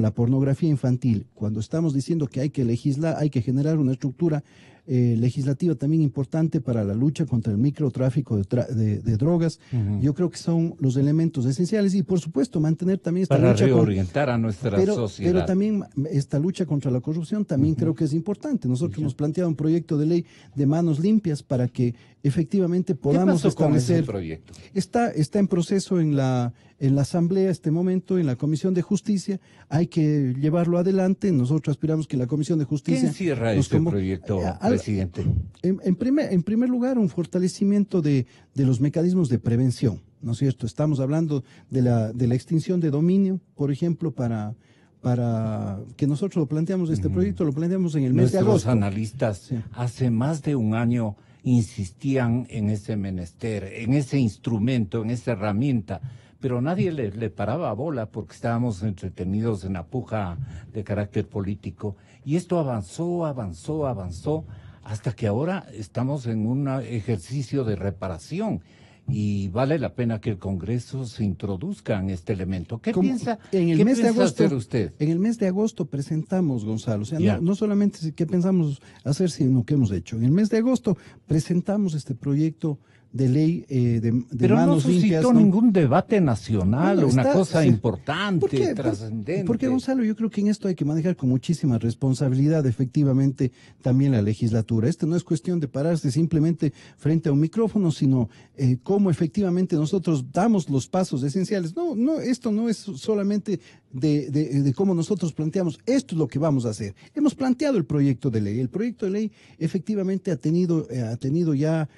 la pornografía infantil, cuando estamos diciendo que hay que legislar, hay que generar una estructura legislativa también importante para la lucha contra el microtráfico de drogas, yo creo que son los elementos esenciales y por supuesto mantener también esta para lucha reorientar a nuestra sociedad. Pero también esta lucha contra la corrupción también creo que es importante. Nosotros hemos planteado un proyecto de ley de manos limpias para que efectivamente podamos establecer. ¿Qué pasó con ese proyecto? Está en proceso en la Asamblea este momento, en la Comisión de Justicia, hay que llevarlo adelante. Nosotros aspiramos que la Comisión de Justicia... ¿Qué encierra este proyecto, presidente? En primer lugar, un fortalecimiento de los mecanismos de prevención, ¿no es cierto? Estamos hablando de la extinción de dominio, por ejemplo, para que nosotros lo planteamos, este proyecto lo planteamos en el mes de agosto. Nuestros analistas hace más de un año insistían en ese menester, en ese instrumento, en esa herramienta, pero nadie le paraba bola porque estábamos entretenidos en la puja de carácter político. Y esto avanzó, hasta que ahora estamos en un ejercicio de reparación. Y vale la pena que el Congreso se introduzca en este elemento. ¿Qué piensa hacer usted? En el mes de agosto presentamos, Gonzalo, o sea, no solamente qué pensamos hacer, sino qué hemos hecho. En el mes de agosto presentamos este proyecto de ley de pero manos limpias. Pero no suscitó ningún debate nacional, una cosa importante, trascendente. Porque, Gonzalo, yo creo que en esto hay que manejar con muchísima responsabilidad, efectivamente, también la legislatura. Esto no es cuestión de pararse simplemente frente a un micrófono, sino cómo efectivamente nosotros damos los pasos esenciales. No, esto no es solamente de cómo nosotros planteamos, esto es lo que vamos a hacer. Hemos planteado el proyecto de ley. El proyecto de ley efectivamente ha tenido ya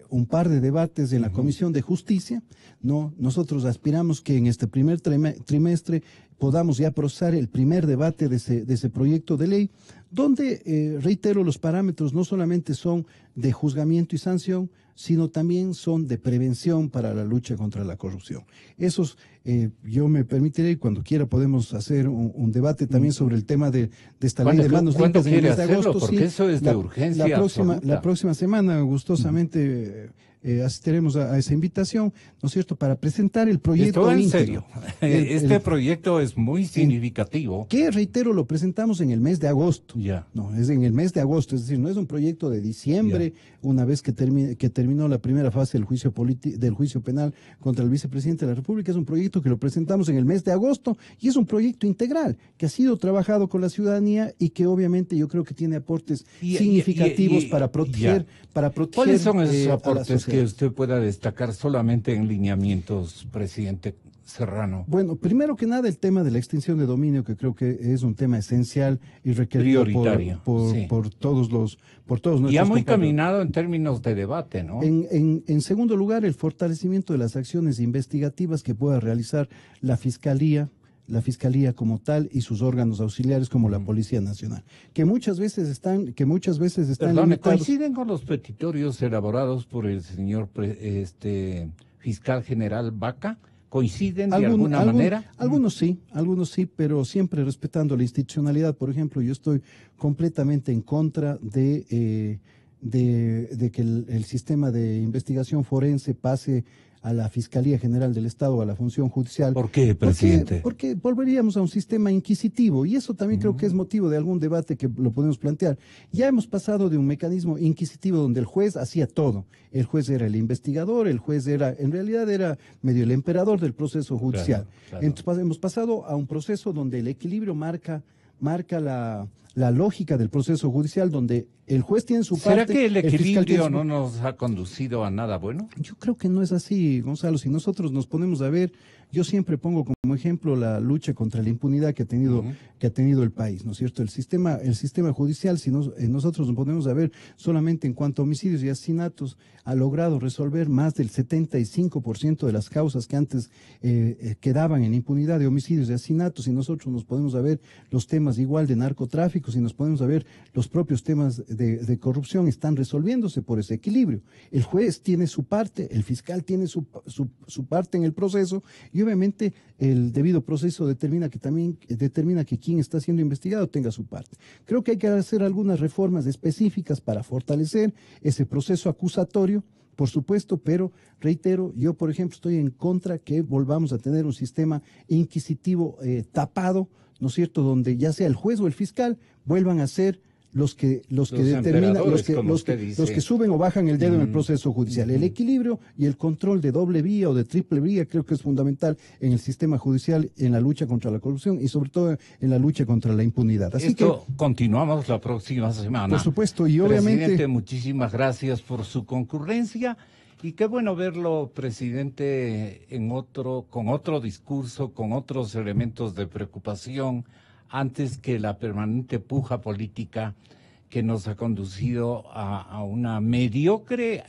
un par de debates en la Comisión de Justicia, ¿no? Nosotros aspiramos que en este primer trimestre podamos ya procesar el primer debate de ese proyecto de ley, donde, reitero, los parámetros no solamente son de juzgamiento y sanción, sino también son de prevención para la lucha contra la corrupción. Esos, yo me permitiré, cuando quiera podemos hacer un debate también sobre el tema de esta ley de manos limpias en el mes de agosto. Porque eso es de urgencia. La próxima semana, gustosamente, asistiremos a esa invitación, ¿no es cierto?, para presentar el proyecto en serio. Este proyecto es muy significativo. Que, reitero, lo presentamos en el mes de agosto. No, es en el mes de agosto, es decir, no es un proyecto de diciembre, una vez que terminó la primera fase del juicio penal contra el vicepresidente de la República. Es un proyecto que lo presentamos en el mes de agosto y es un proyecto integral que ha sido trabajado con la ciudadanía y que obviamente yo creo que tiene aportes significativos para proteger. ¿Cuáles son esos aportes que usted pueda destacar solamente en lineamientos, presidente Serrano? Bueno, primero que nada el tema de la extinción de dominio, que creo que es un tema esencial y requerido por todos nuestros ya muy caminado en términos de debate, ¿no? En segundo lugar, el fortalecimiento de las acciones investigativas que pueda realizar la Fiscalía como tal y sus órganos auxiliares como la Policía Nacional, que muchas veces están limitados. ¿Coinciden con los petitorios elaborados por el señor fiscal general Vaca? ¿Coinciden de alguna manera? Algunos sí, pero siempre respetando la institucionalidad. Por ejemplo, yo estoy completamente en contra de que el sistema de investigación forense pase a la Fiscalía General del Estado, a la función judicial. ¿Por qué, presidente? Porque volveríamos a un sistema inquisitivo y eso también creo que es motivo de algún debate que lo podemos plantear. Ya hemos pasado de un mecanismo inquisitivo donde el juez hacía todo. El juez era el investigador, el juez en realidad era medio el emperador del proceso judicial. Claro. Entonces hemos pasado a un proceso donde el equilibrio marca la lógica del proceso judicial donde el juez tiene su parte. ¿Será que el equilibrio fiscal no nos ha conducido a nada bueno? Yo creo que no es así, Gonzalo. Si nosotros nos ponemos a ver, yo siempre pongo como ejemplo la lucha contra la impunidad que ha tenido el país, ¿no es cierto? El sistema judicial, si nosotros nos ponemos a ver solamente en cuanto a homicidios y asesinatos, ha logrado resolver más del 75% de las causas que antes quedaban en impunidad de homicidios y asesinatos. Si nosotros nos podemos a ver los temas igual de narcotráfico, si nos podemos a ver los propios temas de corrupción, están resolviéndose por ese equilibrio. El juez tiene su parte, el fiscal tiene su parte en el proceso, y obviamente el debido proceso determina que quien está siendo investigado tenga su parte. Creo que hay que hacer algunas reformas específicas para fortalecer ese proceso acusatorio, por supuesto, pero reitero, yo por ejemplo estoy en contra que volvamos a tener un sistema inquisitivo tapado, ¿no es cierto?, donde ya sea el juez o el fiscal vuelvan a ser los que determinan, los que suben o bajan el dedo en el proceso judicial. El equilibrio y el control de doble vía o de triple vía creo que es fundamental en el sistema judicial, en la lucha contra la corrupción y sobre todo en la lucha contra la impunidad. Así Esto continuamos la próxima semana. Por supuesto, y obviamente... Presidente, muchísimas gracias por su concurrencia. Y qué bueno verlo, presidente, con otro discurso, con otros elementos de preocupación, antes que la permanente puja política que nos ha conducido a una mediocre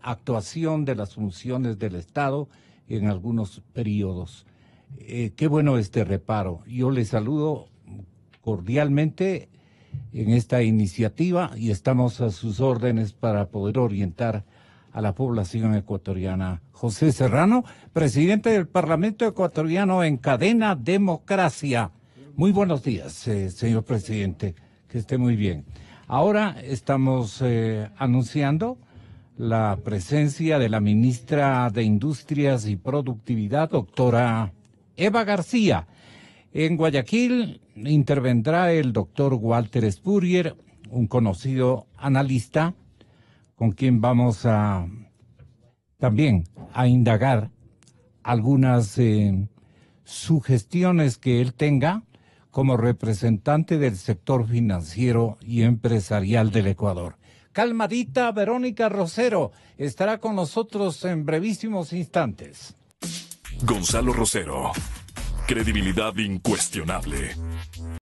actuación de las funciones del Estado en algunos periodos. Qué bueno este reparo. Yo le saludo cordialmente en esta iniciativa y estamos a sus órdenes para poder orientar a la población ecuatoriana. José Serrano, presidente del Parlamento ecuatoriano en Cadena Democracia. Muy buenos días, señor presidente, que esté muy bien. Ahora estamos anunciando la presencia de la ministra de Industrias y Productividad, doctora Eva García. En Guayaquil intervendrá el doctor Walter Spurrier, un conocido analista, con quien vamos también a indagar algunas sugestiones que él tenga como representante del sector financiero y empresarial del Ecuador. Calmadita Verónica Rosero estará con nosotros en brevísimos instantes. Gonzalo Rosero, credibilidad incuestionable.